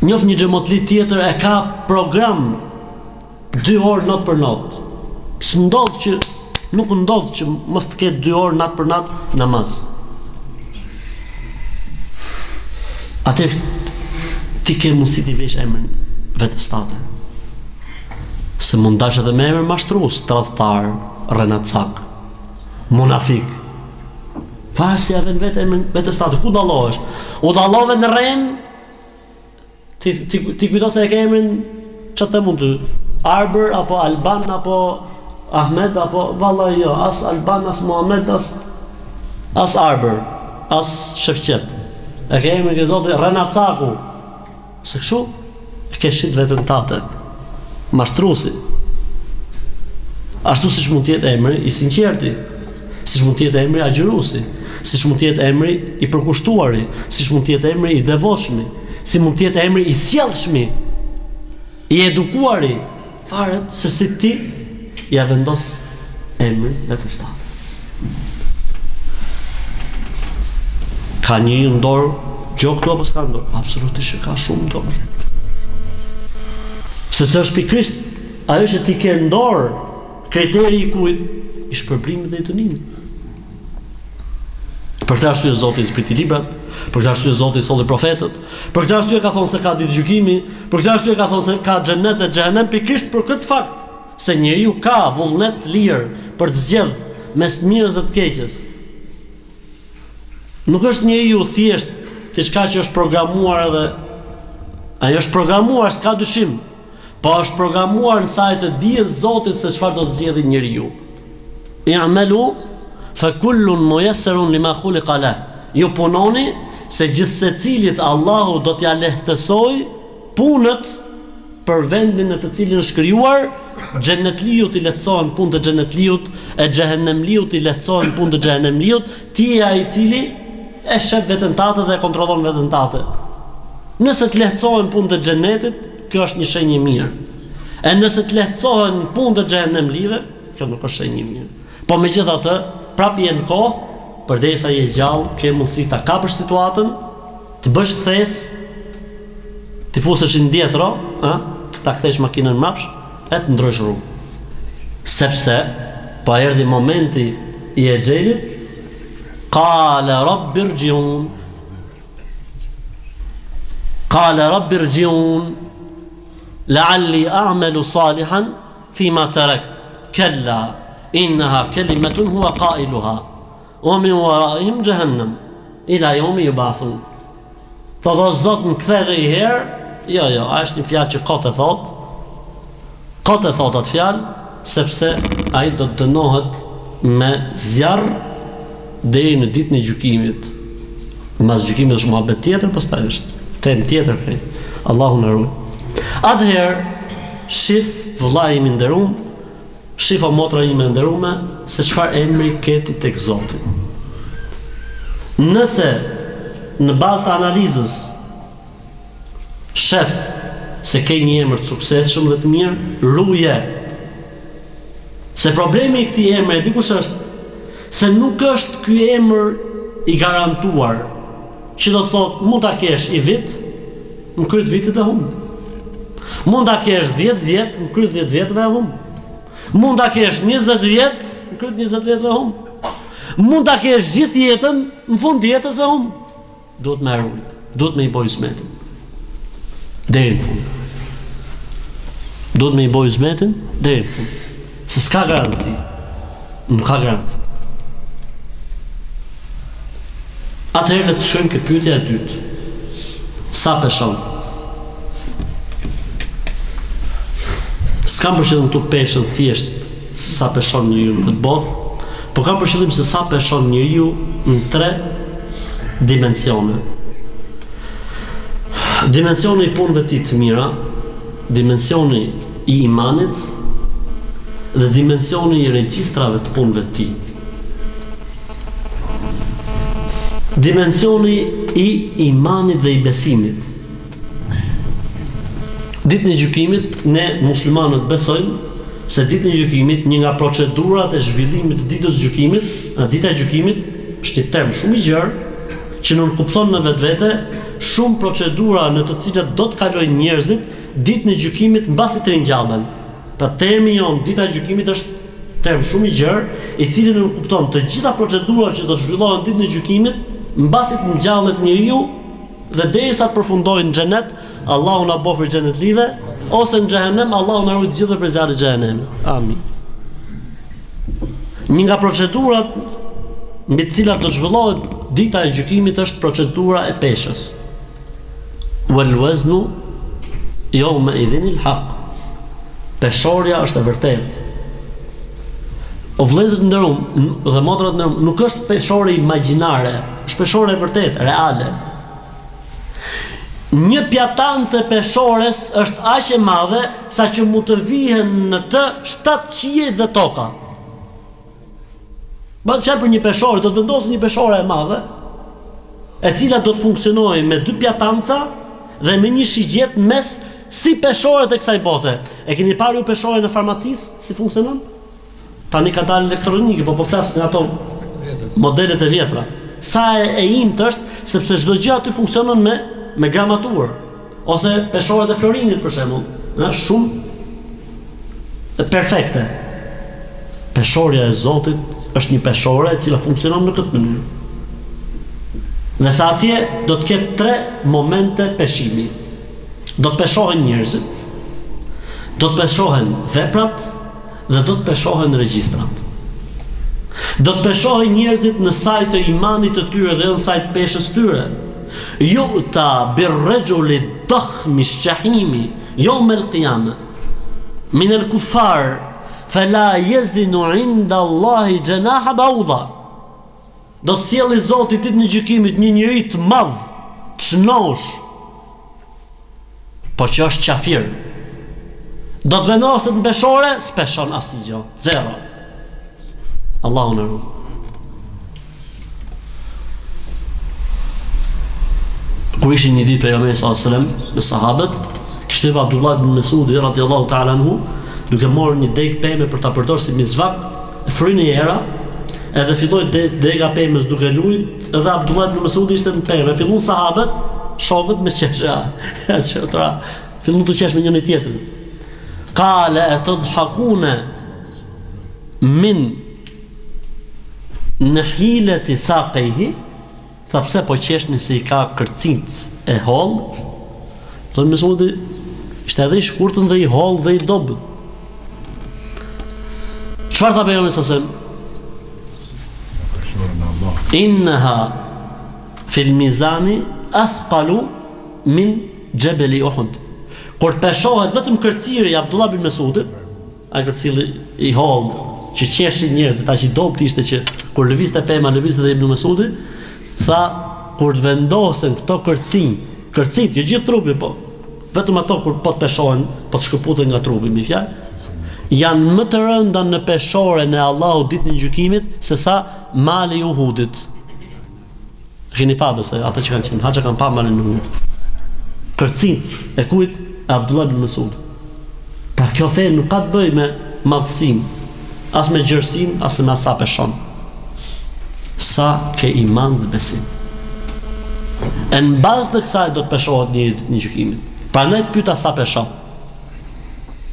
Njof një xhamatli tjetër e ka program 2 orë natë për natë. Nuk ndodh që mos të ketë 2 orë natë për natë namaz. Atëherë ti ke mundësi t'i vesh emrin vetes tate. Se mund dash edhe me emër mashtrues, tradhtar, renacak, munafik. Fasi ja vën vetë emrin vetes tate. Ku dallohesh? U dallove në rren? Ti kujto se e ke emrin çfarë të mund të Arber apo Alban apo Ahmed apo vallahi jo, as Alban as Muhammed as Arber, as Shefqet. E ke emrin e Zotit Renacaku. Se kështu e ke shit vetën tate. Mashtruesi. Ashtu siç mund të jetë emri i sinqerti, siç mund të jetë emri i agjëruesi, siç mund të jetë emri i përkushtuari, siç mund të jetë emri i devotshmi, si mund të jetë emri i sjellshmi, i edukuari, faret se si ti ja vendos emrin vetes tate. Ka njëri në dorë gjo këtu apo s'ka në dorë? Absolutisht ka shumë në dorë. Sepse është pikrisht ajo që ti ke në dorë kriteri i kujt? I shpërblimit dhe i dënimit. Për këtë arsye Zoti i zbriti librat, për këtë arsye Zoti i solli profetët, për këtë arsye ka thonë se ka ditë gjykimi, për këtë arsye ka thonë se ka xhenet dhe xhehenem pikrisht për këtë fakt, se njeriu ka vullnet të lirë për të zgjedhur mes të mirës dhe të keqes. Nuk është njeriu thjesht diçka që është programuar edhe ajo është programuar, s'ka dyshim, po është programuar në sa të dijes Zotit se çfarë do të zgjedhë njeriu. I'malu fa kullun muyassarun lima khuliqa la. Ju punoni se gjithsecilit Allahu do t'ja lehtësoj punët për vendin në të cilin është krijuar. Xhenetliut i lehtësohen punë të xhenetliut, e xhehenemliut i lehtësohen punë të xhehenemliut, ti je ai i cili e shef veten tate dhe e kontrollon veten tate. Nëse të lehtësohen punë të xhenetit, kjo është një shenjë e mirë. E nëse të lehtësohen punë të xhehenemlive, kjo nuk është shenjë e mirë. Po megjithatë, prapë je në kohë, përderisa je gjallë, ke mundësi ta kapësh situatën, të bësh kthesë, të fusesh në dietro, ta kthesh makinën mbrapsh, e të ndrosh rrugë. Sepse po erdhi momenti i exhelit, qala rabbi irji'un. Qala rabbi irji'un la'alli a'malu salihan fima tarakt. Kalla innaha kalimatun huwa qailuha wa min wara'ihim jahannam ila yawmi yub'athun. Thotë Zot më kthe edhe një herë, jo, është një fjalë që kot e thot atë fjalë, sepse ai do të dënohet me zjarr deri në ditën e gjykimit. Mbas gjykimit është muhabet tjetër, pastaj është temë tjetër. Allahu na ruaj. Atëherë shif vëllai im i nderuar, shif o motra ime e nderuame, se çfarë emri keti tek Zoti. Nëse në bazë të analizës shef se ke një emër të suksesshëm dhe të mirë, ruje. Se problemi i këtij emri dikush është se nuk është ky emër i garantuar. që do të thotë mund ta kesh i vit, në kryet vitit e humb. Mund ta kesh 10 vjet, në kryet 10 vjetëve e humb. Mund ta kesh 20 vjet, në kryet 20 vjetëve e humb. Mund ta kesh gjithë jetën, në fund të jetës e humb. Duhet me ruaj, duhet me i boj zmetin. Deri në fund. Duhet me i boj zmetin deri në fund. Se s'ka garanci. Nuk ka garanci. Atëherë le të shkojmë ke pyetja e dytë. Sa peshon? S'kam përqëllim këtu peshën thjesht sa peshon njeriu në këtë botë, por kam përqëllim se sa peshon njeriu në 3 dimensione. Dimensioni i punëve të tij të mira, dimensioni i imanit dhe dimensioni i regjistrave të punëve të tij. Dimensioni i imanit dhe i besimit. Ditën e gjykimit, ne muslimanët besojmë se ditën e gjykimit, një nga procedurat e zhvillimit të ditës së gjykimit, dita e gjykimit është një term shumë i gjerë që nuk kupton në vetvete shumë procedura në të cilat do të kalojnë njerëzit ditën e gjykimit mbasi të ringjallen. Pra termi jon dita e gjykimit është term shumë i gjerë, i cili nuk kupton të gjitha procedurat që do të zhvillohen ditën e gjykimit mbasi të ngjallet njeriu dhe derisa të përfundojnë në xhenet, Allahu na bëfë xhenetlive, ose në xhehenem, Allahu na ruaj të gjithëve prej zjarrit të xhehenemit. Amin. Një nga procedurat mbi të cilat do të zhvillohet dita e gjykimit është procedura e peshës. Wal waznu yawma idhin al haq. Peshorja është e vërtetë. O vëllezër të nderuam dhe motra të nderuam, nuk është peshore imagjinare, është peshore e vërtetë, reale. Një pjatancë peshores është aq e madhe sa që mund të vihen në të 7 qiell dhe toka. Bëhet fjalë për një peshore, do të vendosë një peshore e madhe, e cila do të funksionojë me 2 pjatanca dhe me një shigjet mes si peshoret e kësaj bote. E keni parë ju peshore në farmacisë si funksionon? Tani ka dalë elektronike, po flas nga ato modelet e vjetra. Sa e imtë është sepse çdo gjë aty funksionon me gramaturë, ose peshoret e Florinit për shembull, shumë perfekte. Peshorja e Zotit është një peshore e cila funksionon në këtë mënyrë. Dhe sa atje do të ketë 3 momente peshimi. Do të peshohen njerëzit, do të peshohen veprat dhe do të peshohen regjistrat. Do të peshohen njerëzit në sajt të imanit të tyre dhe në sajt peshës tyre. Yu'ta bir-rajuli dakhmi ash-shahimi yawm al-qiyamah min al-kuffar fala yazinu 'inda Allahi janaha bawda. Do të sjellë Zoti ditën e gjykimit një njeri të madh, të shnosh, po që është qafir. Do të vendoset në peshore, s'peshon asgjë, zero. Allahu na ruaj. Kur ishin një ditë pejgamberi sallallahu alajhi wasallam me sahabët, kishte Abdullah ibn Mesudi radhiyallahu ta'ala anhu, duke marrë një degë pemë për ta përdorur si mizvak, e frynoi era, edhe filloi dega pemës duke lujt, edhe Abdullah ibn Mesudi ishte në pemë, fillon sahabët, shokët me qeshja, çetra, fillon të qesh me njëri tjetrin. Qala atadhakuna min nahilati saqihi, tha pse po qeshni se i ka kërcit e holl. Thonë Mesudi ishte edhe i shkurtën dhe i holl dhe i dobët. Çfarë tha pejgamberi sallallahu alajhi wasallam? Innaha fil mizani athqalu min jabal Uhud. Kur peshohet vetëm kërciri i Abdullah ibn Mesudit, ai kërcili i holl që qeshin njerëzit, aq i dobët ishte që kur lëvizte pema, lëvizte edhe ibn Mesudi, tha kur të vendosen këto kërcit, jo gjithë trupi, po vetëm ato kur po të peshohen, po të shkëputen nga trupi, me fjalë, janë më të rënda në peshoren e Allahut ditën e gjykimit se sa mali i Uhudit. Keni pa besoj, ata që kanë qenë haxha kanë pa malin e Uhudit. Kërcit e kujt? Abdullah ibn Mesud. Pra kjo fe nuk ka të bëj me madhësim, as me gjërësim, as me sa peshon. Sa ke iman dhe besim. E në bazë të kësaj do të peshohet njëri ditën e gjykimit. Prandaj pyeta sa pesho.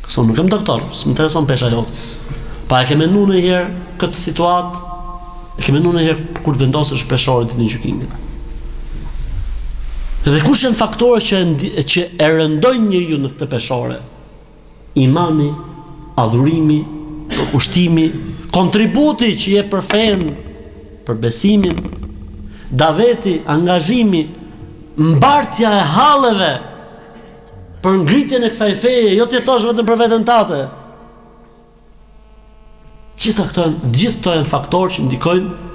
Këso nuk jam doktor, s'më intereson pesha jote. Pa e ke menduar ndonjëherë këtë situatë? E ke menduar ndonjëherë kur të vendosesh peshore ditën e gjykimit? Dhe kush janë faktorët që e rëndojnë njeriu në këtë peshore? Imani, adhurimi, ushtimi, kontributi që jep për fen, për besimin, daveti, angazhimi, mbartja e halleve për ngritjen e kësaj feje, jo të jetosh vetëm për veten tënde. Gjithë këto janë faktorë që ndikojnë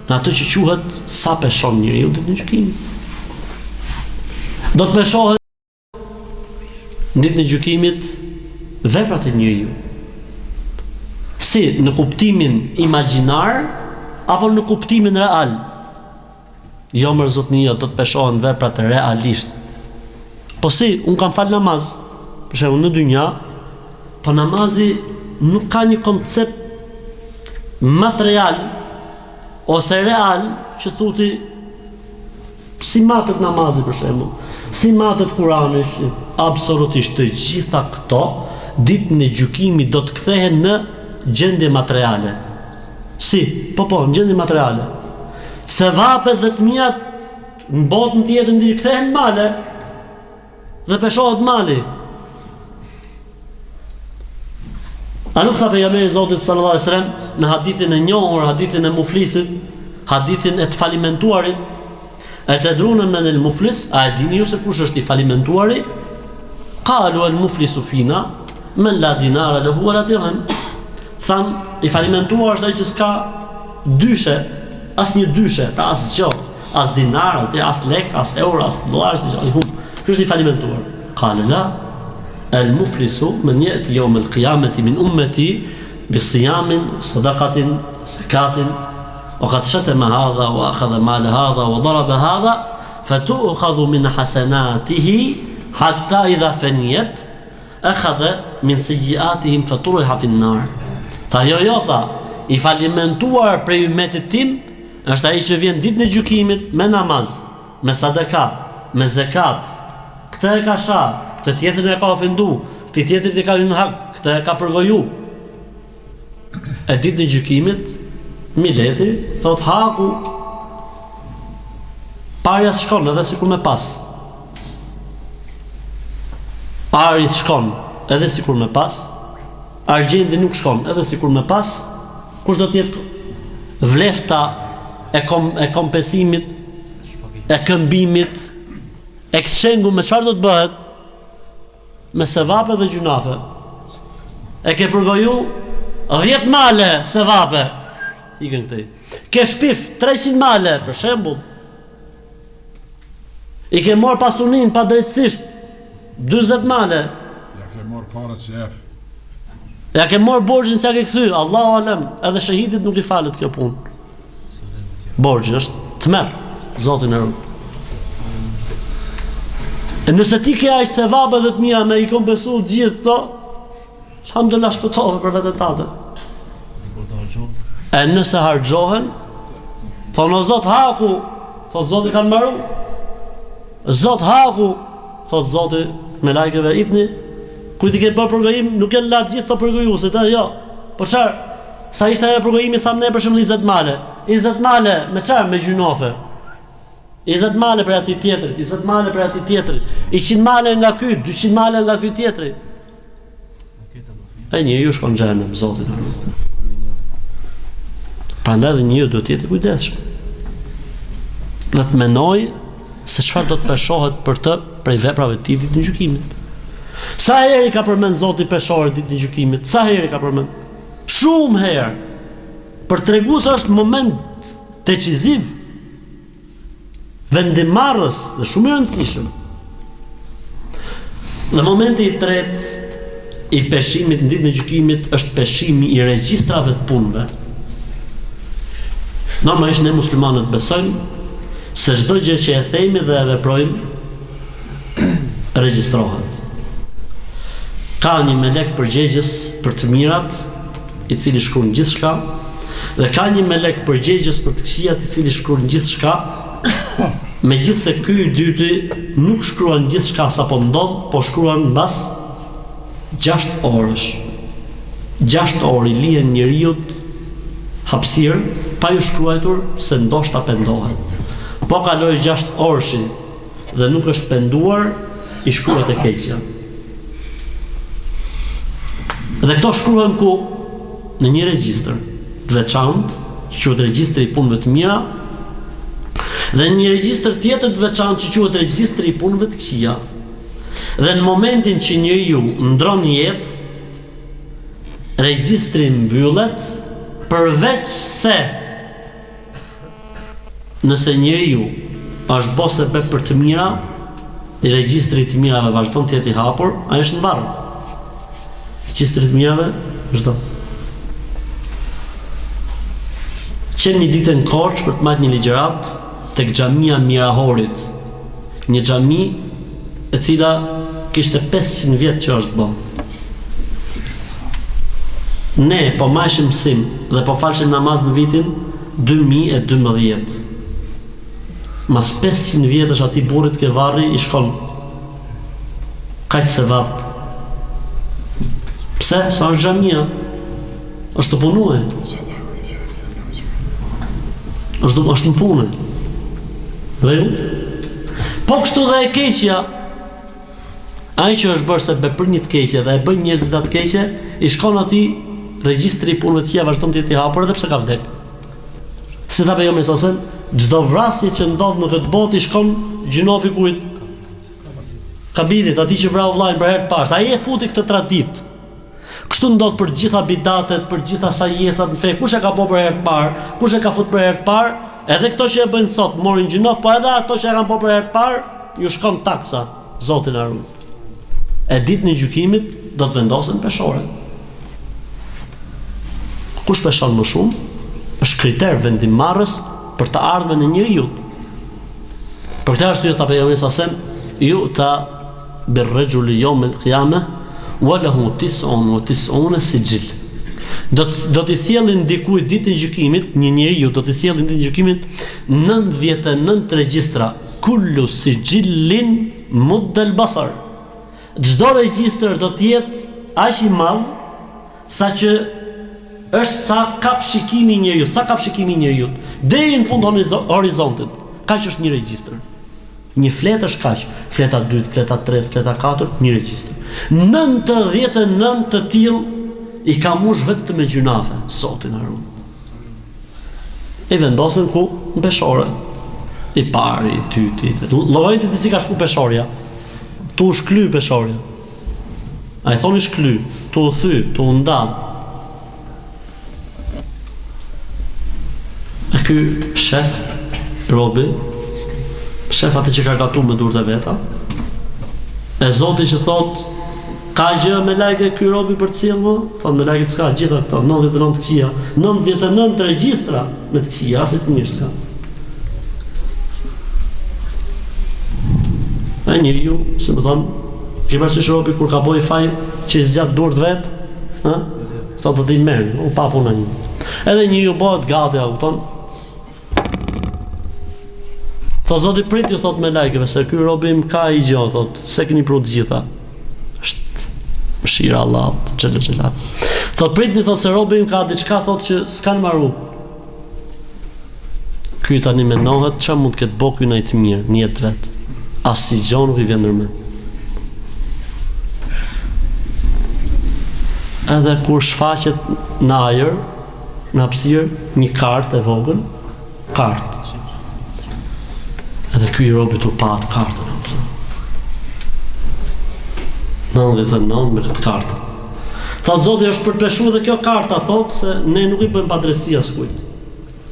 në atë që quhet sa peshon njeriu ditën e gjykimit. Do të peshohet ditën e gjykimit veprat e njeriu. Si në kuptimin imagjinar apo në kuptimin real. Jo më zotnia, do të peshohen veprat realisht. Po si, unë kam fal namaz, për shembull në dynja, po namazi nuk ka një koncept material ose real që thuti si matet namazi për shembull, si matet Kurani, absolutisht të gjitha këto ditën e gjykimit do të kthehen në gjendje materiale. Si? Po, në gjendje materiale. Se vapet dhe të mijat në botën tjetër ndi kthehen male dhe peshohet mali. A nuk tha pejgamberi Zotit sallallahu alaihi wasallam në hadithin e njohur, hadithin e muflisit, hadithin e të falimentuarit, e të drunën me në muflis, a e dini ju se kush është i falimentuari? Qalu al muflisu fina men la dinara lahu wala dirham. Than, i falimentuar është ai që s'ka dyshe, asnjë dyshe, pra as gjë, as dinar, as lek, as euro, as dollar, si gjë. Ky është i falimentuar. Qala la al muflisu man yati yawm al qiyamati min ummati bi siyamin, sadaqatin, zakatin, وقد شتم هذا وأخذ مال هذا وضرب هذا فتؤخذ من حسناته حتى إذا فنيت أخذ من سيئاتهم فطرح في النار. Tha jo tha, i falimentuar prej ummetit tim është ai që vjen ditën e gjykimit me namaz, me sadaka, me zekat. Këtë e ka sha, këtë tjetrin e ka ofendu, këtë tjetrit e ka hyrë në hak, këtë e ka përgoju. E ditën e gjykimit Mileti thot haku parja shkon edhe sikur me pas. Ari shkon edhe sikur me pas. Argjendi nuk shkon edhe sikur me pas. Kush do të jetë vlefta e kompensimit, e këmbimit, exchange me çfarë do të bëhet? Me sevape dhe gjunafe. E ke përgoju 10 male sevape. Ikën këtej. Ke shpif 300 male, për shembull. I ke marr pasunin pa drejtësisht 40 male. Ja ke marr para se Ja ke marr borxhin se ja ke kthy. Allahu alem, edhe shahidit nuk i falet kjo punë. Borxhi është tmerr, Zotin e rrugë. E nëse ti ke aq sevabe dhe të mia me i kompensu të gjithë këto, alhamdulillah shpëtove për veten tënde. E nëse harxhohen, thonë o Zot haku, thotë Zoti kanë mbaru. Zot haku, thotë Zoti me lajkeve ibni, kujt i ke bërë përgojim, nuk janë la gjithë të përgojuesit, jo. Po çfarë? Sa ishte ajo përgojimi, thamë ne për shembull 20 male. 20 male me çfarë? Me gjunofe. 20 male për aty tjetrit, 20 male për aty tjetrit, 100 male nga ky, 200 male nga ky tjetri. Ai njeriu shkon në xhenem, Zoti na ruaj. Prandaj dhe njeriu duhet të jetë i kujdesshëm. Dhe të mendoj se çfarë do të peshohet për të prej veprave të tij ditën e gjykimit. Sa herë ka përmend Zoti peshore ditën e gjykimit? Sa herë ka përmend? Shumë herë. Për tregu se është moment deciziv, vendimarrës dhe shumë i rëndësishëm. Dhe momenti i tretë i peshimit në ditën e gjykimit është peshimi i regjistrave të punëve. Normalisht ne muslimanët besojmë se çdo gjë që e themi dhe e veprojmë regjistrohet. Ka një melek përgjegjës për të mirat, i cili shkruan gjithçka, dhe ka një melek përgjegjës për të këqijat, i cili shkruan gjithçka, Megjithse ky I dyti nuk shkruan gjithçka sapo ndodh, po shkruan mbas 6 orësh. 6 orë I lihen njeriu hapësirë pa ju shkruar se ndoshta pendohet. Po kaloi 6 orëshi dhe nuk është penduar, I shkruhet e keqja. Dhe këto shkruhen ku? Në një regjistër të veçantë, që quhet regjistri I punëve të mira, dhe një regjistër tjetër të veçantë që quhet regjistri I punëve të këqija. Dhe në momentin që njeriu ndron jetë, regjistri mbyllet, përveç se nëse njeriu është bërë sebeb për të mira, I regjistri I të mirave vazhdon të jetë I hapur, ai është në varr. Regjistri I të mirave vazhdon. Qenë një ditë në Korçë për të marrë një ligjërat tek xhamia Mirahorit, një xhami e cila kishte 500 vjet që është bën. Ne po marrshim mësim dhe po falshim namaz në vitin 2012. Mas 500 vjetësh ati burrit ke varri I shkon kaq se vap. Pse? Sa është xhamia? Është të punue. është në punë. Dhe po kështu dhe e keqja, ai që është bërë se për një të keqe dhe e bën njerëzit atë keqe, I shkon atij regjistri I punëve të tjera vazhdon të jetë I hapur edhe pse ka vdek. Si ta bëjmë sasem, çdo vrasje që ndodh në këtë botë I shkon gjinofi kujt? Kabilit, atij që vrau vllajën për herë të parë. Ai e futi këtë tradit. Kështu ndodh për gjitha bidatet, për gjitha sajesat në fe. Kush e ka bërë për herë të parë? Kush e ka futur për herë të parë? Edhe këto që e bëjnë sot, morin gjinof, po edhe ato që e kanë bërë për herë të parë, ju shkon taksa, Zotin na ruaj. E ditën e gjykimit do të vendosen peshore. Kush peshon më shumë? Është kriter vendimmarrës për të ardhmen e njeriu. Për këtë arsye tha pejgamberi sasem, ju ta birrajuli yawm al-qiyamah wa lahu 99 sijil. Do t'i sjellin dikujt ditën e gjykimit, një njeriu do t'i sjellin ditën e gjykimit 99 regjistra, kullu sijillin mudd al-basar. Çdo regjistër do të jetë aq I madh saqë është sa kap shikimi I njeriu, deri në fund horizontit. Kaq është një regjistër. Një fletë është kaq, fleta 2, fleta 3, fleta 4, një regjistër. 99 të tillë I ka mush vetëm me gjunafe, Zoti na ruaj. E vendosen ku? Në peshore. I pari, I dyti. Llogarit si ka shku peshorja. Tu shkly peshorja. Ai thoni shkly, tu thy, tu nda. E ky shef, robi, shef atë që ka gatu me durët e veta, e Zoti që thot, ka gjë me lajke ky robi për të cilë, thot me lajke të s'ka, gjitha këto, 99 të këqia, 99 të regjistra me të këqia, asit njërë s'ka. E njëri ju, se më thonë, ke përsi robi kur ka boj faj që I zjatë durët vetë, thot të ti merë, u papu në një. Edhe njëri ju bëhet gati, a kupton, thot Zoti prit ju thot me lajkeve se ky robi im ka I gjë, thot, se keni pru të gjitha. Është mëshira Allahut xhel xhelal. Thot pritni thot se robi im ka diçka thot që s'kan marru. Ky tani mendohet ç'a mund të ketë bë ky në të mirë, në jetë vet. Asnjë gjë nuk I vjen ndërmend. Edhe kur shfaqet në ajër, në hapësirë, një kartë e vogël, kartë. Edhe ky robi tu pat kartën. 99 me këtë kartë. Thot Zoti është për të peshuar dhe kjo karta thot se ne nuk I bëjmë padrejtësi askujt.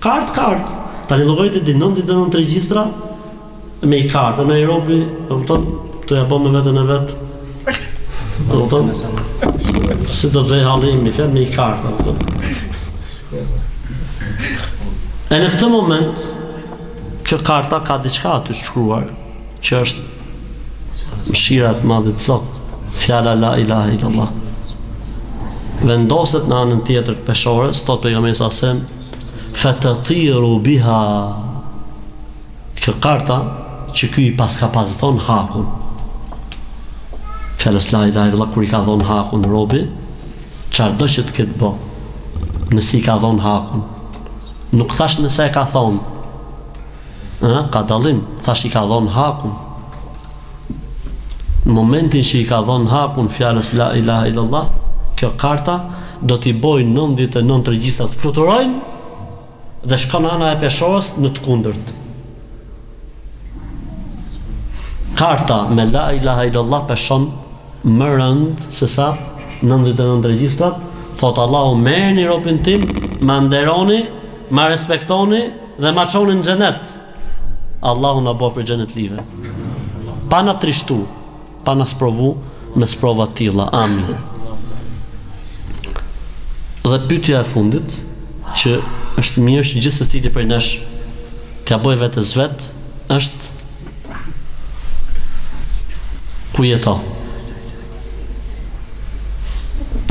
Kartë. Tani llogaritë di 99 regjistra me I kartë, në robi, e kupton, tu ja bën me veten e vet. E kupton? Si do të vej hallim I fjalë me I kartë, e kupton. E në këtë moment kjo karta ka diçka aty shkruar, që është mëshira e madhe të Zot, fjala la ilaha illallah. Vendoset në anën tjetër të peshores, thot pejgamberi sa sem, fatatiru biha. Kjo karta që ky i pas dhon hakun. Fjalës la ilaha illallah kur i ka dhon hakun robi, çfarëdo që të ketë bë, nëse i ka dhon hakun. Nuk thash nëse e ka thon. Ka dallim, thash i ka dhon hakun. Në momentin që i ka dhon hakun fjalës la ilaha illallah, kjo karta do t'i bojë 99 regjistra të fluturojnë dhe shkon ana e peshorës në të kundërt. Karta me la ilaha illallah peshon më rënd se sa 99 regjistrat. Thot Allahu, merrni robën tim, ma nderoni, ma respektoni dhe ma çoni në xhenet. Allahu na bëf për xhenet live. Pa na trishtu, pa na sprovu me sprova të tilla. Amin. Dhe pyetja e fundit, që është mirë që gjithë secili prej nesh t'ia bëj vetes vet, është ku jeton.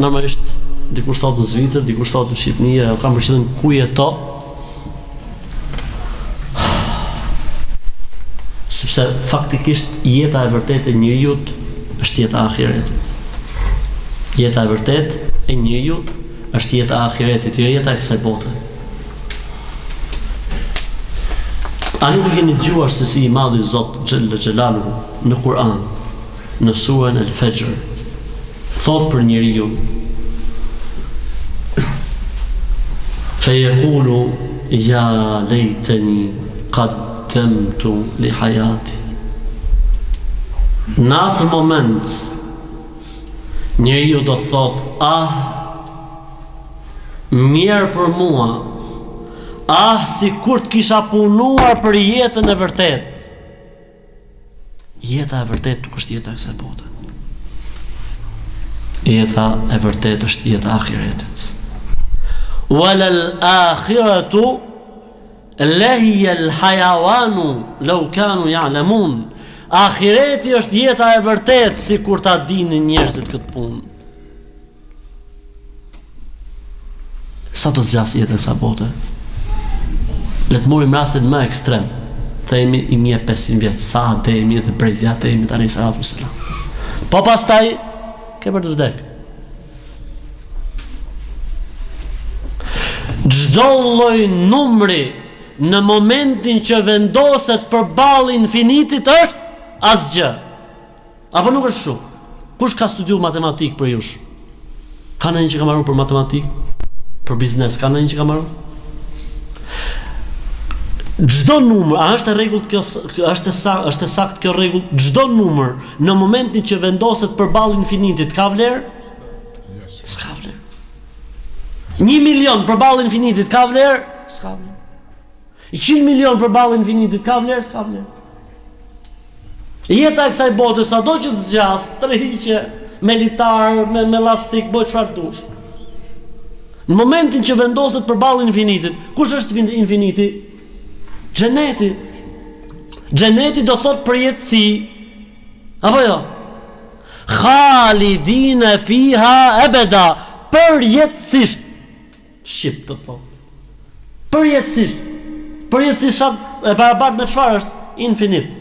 Normalisht dikush thot në Zvicër, dikush thot në Shqipëri, kam përshtypjen ku jeton. Sepse faktikisht jeta e vërtetë e njeriu është jeta e ahiretit. Jeta e vërtetë e njeriu është jeta e ahiretit, jo jeta e kësaj bote. A nuk e keni dëgjuar se si i madhi Zot Xhella Xhelalu në Kur'an, në surën Al-Fajr, thot për njeriu: "Fayaqulu ya laytani qaddamtu li hayati." Në atë moment njeriu do të thot: mirë për mua, si kur të kisha punuar për jetën e vërtet. Jeta e vërtet nuk është jeta e kësaj bote. Jeta e vërtet është jeta e ahiretit. Walal akhiratu lahiya al-hayawanu law kanu ya'lamun. Ahireti është jeta e vërtet, si kur ta dinin njerëzit këtë punë. Sa do të zgjasë jetë e kësaj bote? Le të morim rastin më ekstrem. Themi i 1500 vjet, sa Ademi dhe brezja Ademi tani sallallahu alaihi wasallam. Po pastaj ke për të vdek. Çdo lloj numri në momentin që vendoset përballë infinitit është asgjë. Apo nuk është kështu? Kush ka studiuar matematik për jush? Ka ndonjë që ka marrë për matematik? Për biznes, ka ndonjë që ka marrë? Çdo numër, a është e rregullt kjo, është e saktë kjo rregull? Çdo numër në momentin që vendoset përballë infinitit ka vlerë? S'ka vlerë. 1 milion përballë infinitit ka vlerë? S'ka vlerë. 100 milion përballë infinitit ka vlerë? S'ka vlerë. Jeta e kësaj bote, sado që të zgjas, tërhiqe, me litar, me elastik, bëj çfarë dush. Në momentin që vendoset përballë infinitit, kush është infiniti? Xheneti. Xheneti do thot përjetësi. Apo jo? Khalidina fiha abada, përjetësisht. Shqip të thot. Përjetësisht. Përjetësisht e barabartë me çfarë është? Infinit.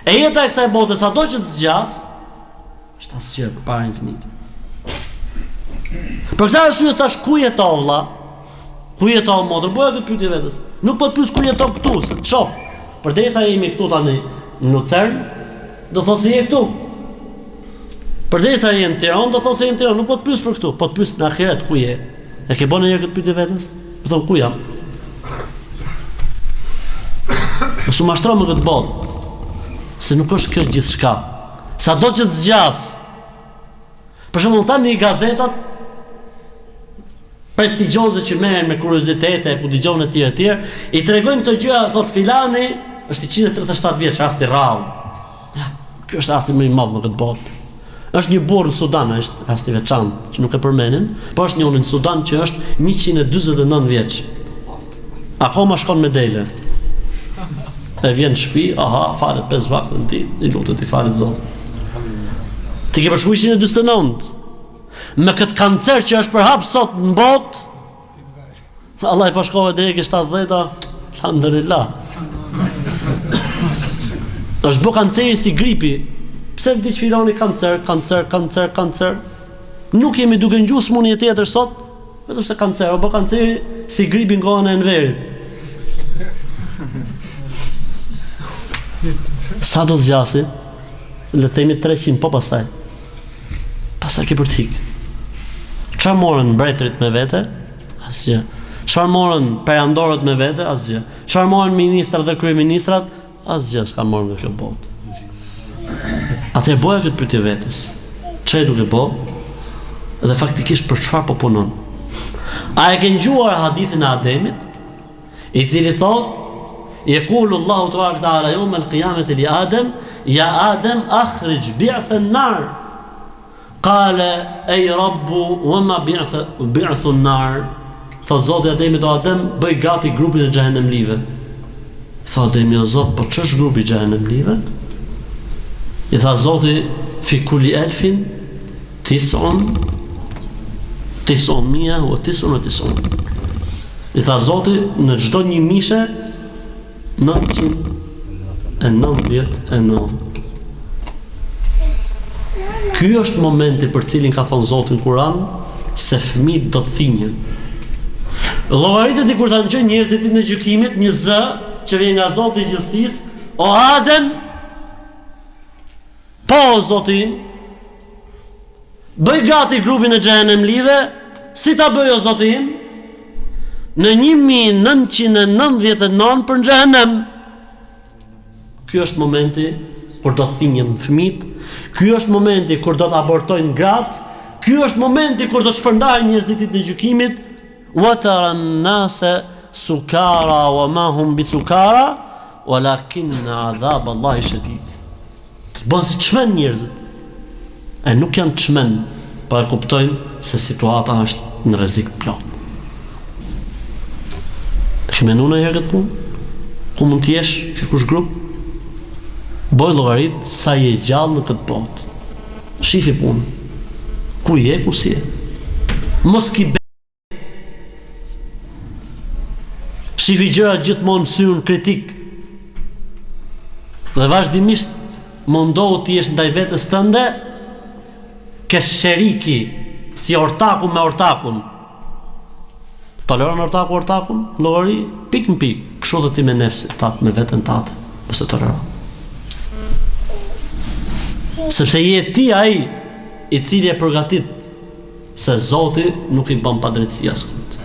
E jeta e kësaj bote, sado që të zgjas, është asgjë para infinitit. Për këtë arsye thash, ku jeton vlla? Ku jeton motër? Bëja këtë pyetje vetes. Nuk po të pyes ku jeton këtu, se të shoh. Përderisa jemi këtu tani në Lucern, do të thosë je këtu. Përderisa je në Tiranë, do të thosë je në Tiranë, nuk po të pyes për këtu, po të pyes në ahiret ku je. E ke bënë ndonjëherë këtë pyetje vetes? Po thon ku jam? Mos u mashtro me këtë botë. Se nuk është kjo gjithçka. Sado që të zgjas. Për shembull tani gazetat prestigjioze që merren me kuriozitete, ku dëgjon e tjerë, i tregojnë këto gjëra, thot filani është 137 vjeç, rasti rrallë. Ja, ky është rasti më i madh në këtë botë. Është një burr në Sudan, është rasti i veçantë, që nuk e përmenin, por është një në Sudan që është 149 vjeç. Akoma shkon me dele. E vjen në shtëpi, falet 5 vakte në ditë, i lutet i falet Zotit. Ti ke përshkruar 149. Me këtë kancer që është përhap sot në botë, Allah i pashkove drejke 70-a, alhamdulillah. është bë kanceri si gripi. Pse vdiq filoni kancer? Nuk jemi duke ngju smundje tjetër sot, vetëm se kancer, apo kanceri si gripi në kohën e Enverit. Sa do zgjasi? Le të themi 300, po pastaj. Pastaj ke për të ikë. Çfarë morën mbretërit me vete? Asgjë. Çfarë morën perandorët me vete? Asgjë. Çfarë morën ministrat dhe kryeministrat? Asgjë s'kan morën nga kjo botë. Atë boja këtë pyetje vetes. Çfarë duhet bë? Dhe faktikisht për çfarë po punon? A e ke ngjuar hadithin e Ademit, i cili thotë يقول الله تبارك وتعالى يوم القيامة لآدم يا آدم أخرج بعث النار قال أي رب وما بعث النار thot Zoti Ademit o Adem bëj gati grupin e xhehenemlive. Thot Ademi o Zot, po ç'është grupi i xhehenemlive? I tha Zoti fi kulli elfin tisun mia o tisun. I tha Zoti në çdo një mishe 999. Ky është momenti për cilin ka thonë Zoti në Kur'an se fëmijët do të thinjen. Llogaritet i kur ta ngjë njerëzit në gjykimit një zë që vjen nga Zoti i gjithësisë, o Adem, po Zoti, bëj gati grupin e xhehenemlive, si ta bëj o Zoti? Në 1999 për në xhehenem. Ky është momenti kur do të thinjen fëmijët. Ky është momenti kur do të abortojnë gratë. Ky është momenti kur do të shpërndajnë njerëzit ditën e gjykimit. Wa tara an-nasa sukara wa ma hum bisukara walakinna adhab Allahi shadid. Të bën si çmen njerëzit. E nuk janë çmen, pa e kuptojnë se situata është në rrezik plot. Menu në herë këtë punë? Ku mund t'jesh, ke kush grup? Boj llogarit sa je gjallë në këtë botë. Shifi punë. Ku je, ku si je? Mos ki be. Shifi gjëra gjithmonë syun kritik. Dhe vazhdimisht mundohu t'jesh ndaj vetes tënde ke sheriki, si ortaku me ortakun. Toleron ortakun, llogari, pik në pik, kështu dhe ti me nefsin tat, me veten tate, ose toleron. Sepse je ti ai i cili e përgatit se Zoti nuk i bën padrejtësi askund.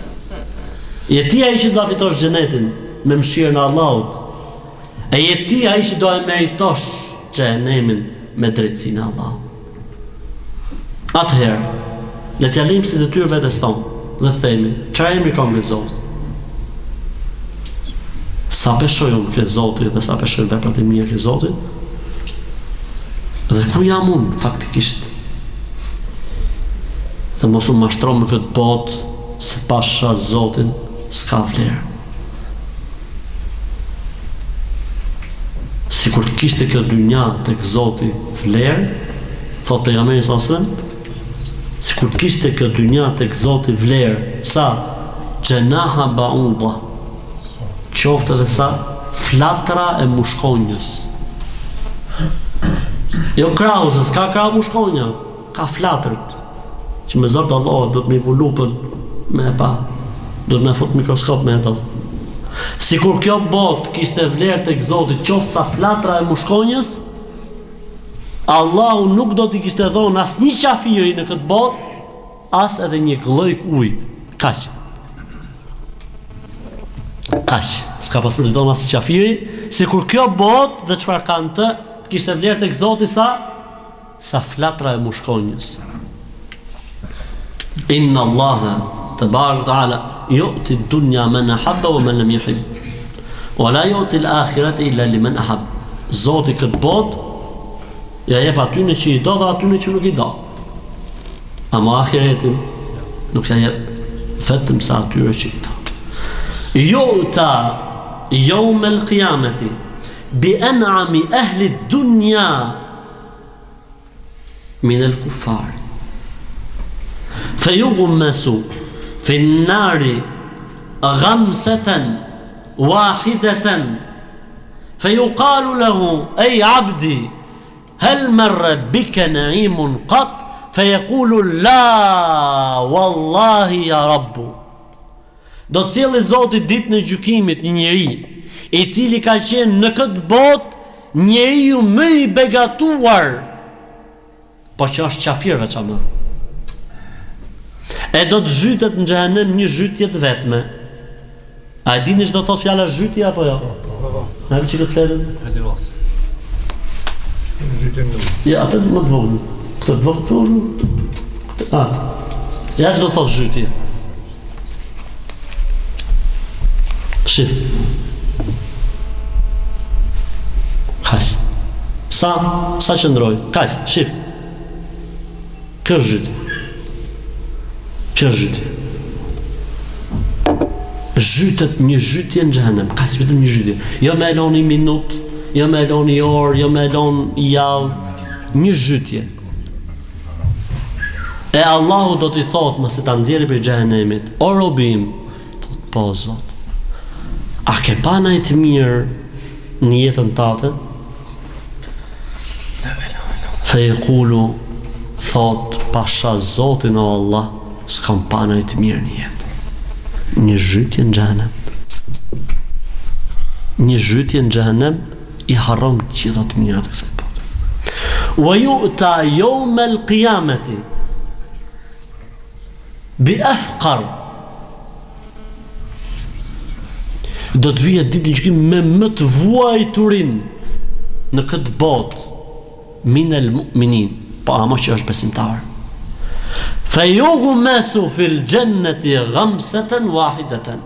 Je ti ai që do fitosh xhenetin me mëshirën e Allahut. E je ti ai që do e meritosh xhenemin me drejtësinë e Allahut. Atëherë, le t'ja lejmë si detyrë vetes tonë. Dhe themi, çfarë emri kam me Zotin? Sa peshoj unë ke Zotit dhe sa peshoj veprat e mia ke Zotit? Dhe ku jam unë faktikisht? Dhe mos u mashtro me këtë botë se pasha Zotin s'ka vlerë. Sikur të kishte kjo dynja tek Zoti vlerë, thot pejgamberi sallallahu alajhi wasallam, sikur të kishte kjo dynja tek Zoti vlerë, sa xhenaha ba'udha, qoftë edhe sa flatra e mushkonjës. Jo krahu, se s'ka krahu mushkonja, ka flatrët, që me zot Allah do të me vu lupën me e pa, do të me fut mikroskop me e do. Sikur kjo botë kishte vlerë tek Zoti, qoftë sa flatra e mushkonjës, Allahu nuk do t'i kishte dhonë as një qafiri në këtë botë, as edhe një gllojk ujë. Kaq. S'ka pas për t'i dhonë as një qafiri, sikur kjo botë dhe çfarë kanë të kishte vlerë tek Zoti sa flatra e mushkonjës. Inna Allaha tabaraka taala yu'ti ad-dunya man ahabba wa man lam yuhib. Wa la yu'ti al-akhirata illa liman ahab. Zoti këtë botë ja jep atyne që i do dhe atyne që nuk i do. Ama ahiretin nuk ja jep vetëm sa atyre që i do. Yu'ta yawm al-qiyamati bi an'ami ahli ad-dunya min al-kuffar. Fayughmasu fi an-nari ghamsatan wahidatan فيقال له أي عبدي هل مر بك نعيم قط فيقول لا والله يا رب. Do të sjellë Zoti ditën e gjykimit një njeri i cili ka qenë në këtë botë njeriu më i begatuar, po që është qafir veçanë. E do të zhytet në xhehenem një zhytje të vetme. A e dini ç'do të thotë fjala zhytje apo jo? Na vjen çka të fletë? Ja, atë më të vogël. Të vogël. Ja ç'do të thotë zhytje? Shif. Kaq. Sa qëndroj? Kaq, shif. Kjo është zhytje. Kjo është zhytje. Zhytet një zhytje në xhehenem. Kaq, vetëm një zhytje. Jo me eloni minutë, jo me eloni orë, jo me eloni javë. Një zhytje. E Allahu do t'i thotë mëse ta nxjerrë për xhehenemit. O robim, thot po Zot. A ke pa ndaj të mirë në jetën tate? Fejekulu, thot, pasha Zotin o Allah, s'kam pa ndaj të mirë në jetë. Një zhytje në xhehenem. Një zhytje në xhehenem i harron gjitha të mirat e kësaj botës. Wa yu'ta yawm al-qiyamati bi afqar. Do të vijë ditë në gjykim me më të vuajturin në këtë botë minel mu'minin, po ama që është besimtar. Fayughmasu fil jannati ghamsatan wahidatan.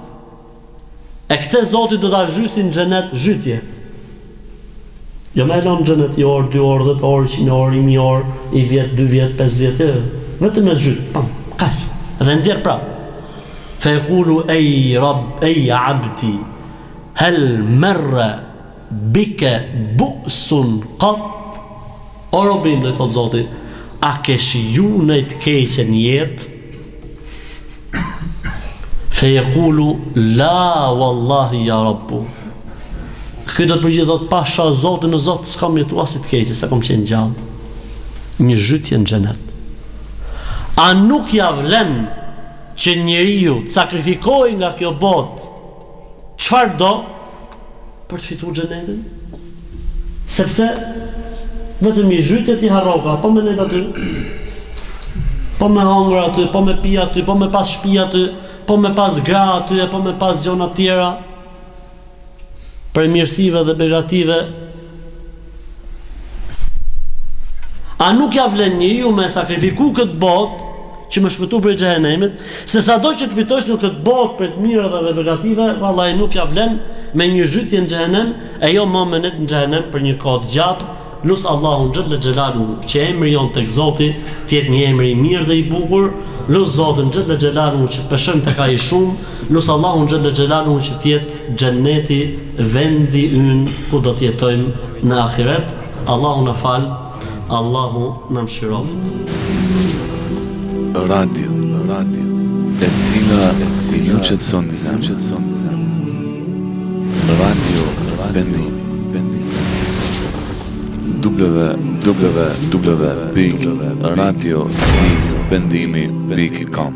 E këtë Zoti do ta zhysin në xhenet zhytje. Jo më lën në xhenet i orë, 2 orë, 10 orë, 100 orë, 1000 orë, i vjet, 2 vjet, 5 vjet, vetëm me zhyt, pam, kaq. Dhe nxjerr prap. Fayqulu ay rabb ay abdi hal marra bika bu'sun qat. O robim, do i thot Zoti, a ke shiju në të keqen jetë? Fejekulu la wallahi ya rabbu. Këtë do të përgjithë thot, pasha Zotin në Zot, s'kam jetu asit keqe, se kom qenë gjallë. Një zhytje në xhenet. A nuk ja vlen që njeriu të sakrifikohej nga kjo botë çfarë do për të fituar xhenetin? Sepse vetëm i zhytjet i harroka, po me net aty, po me hongër aty, po me pi aty, po me pas shtëpi aty, po me pas gra aty, po me pas gjona tjera, për mirësive dhe begative. A nuk ja vlen njeriu me sakrifiku këtë botë që më shpëtu për xhehenemit, se sado që të fitosh në këtë botë për të mirë dhe begative, vallahi nuk ja vlen me një zhytje në xhehenem, e jo momenet në xhehenem për një kohë të gjatë. Lusë Allahun xhalla xhelaluhu që emri jon tek Zoti të jetë një emër i mirë dhe i bukur. Lusë Zotin xhalla xhelaluhu që të peshon tek ai shumë. Lusë Allahun xhalla xhelaluhu që të jetë xheneti vendi ynë ku do të jetojmë në ahiret. Allahu na fal, Allahu na mëshiroft. Radio e cila ju qetëson zemrën. Radio Bendim. www.radiobendimi.com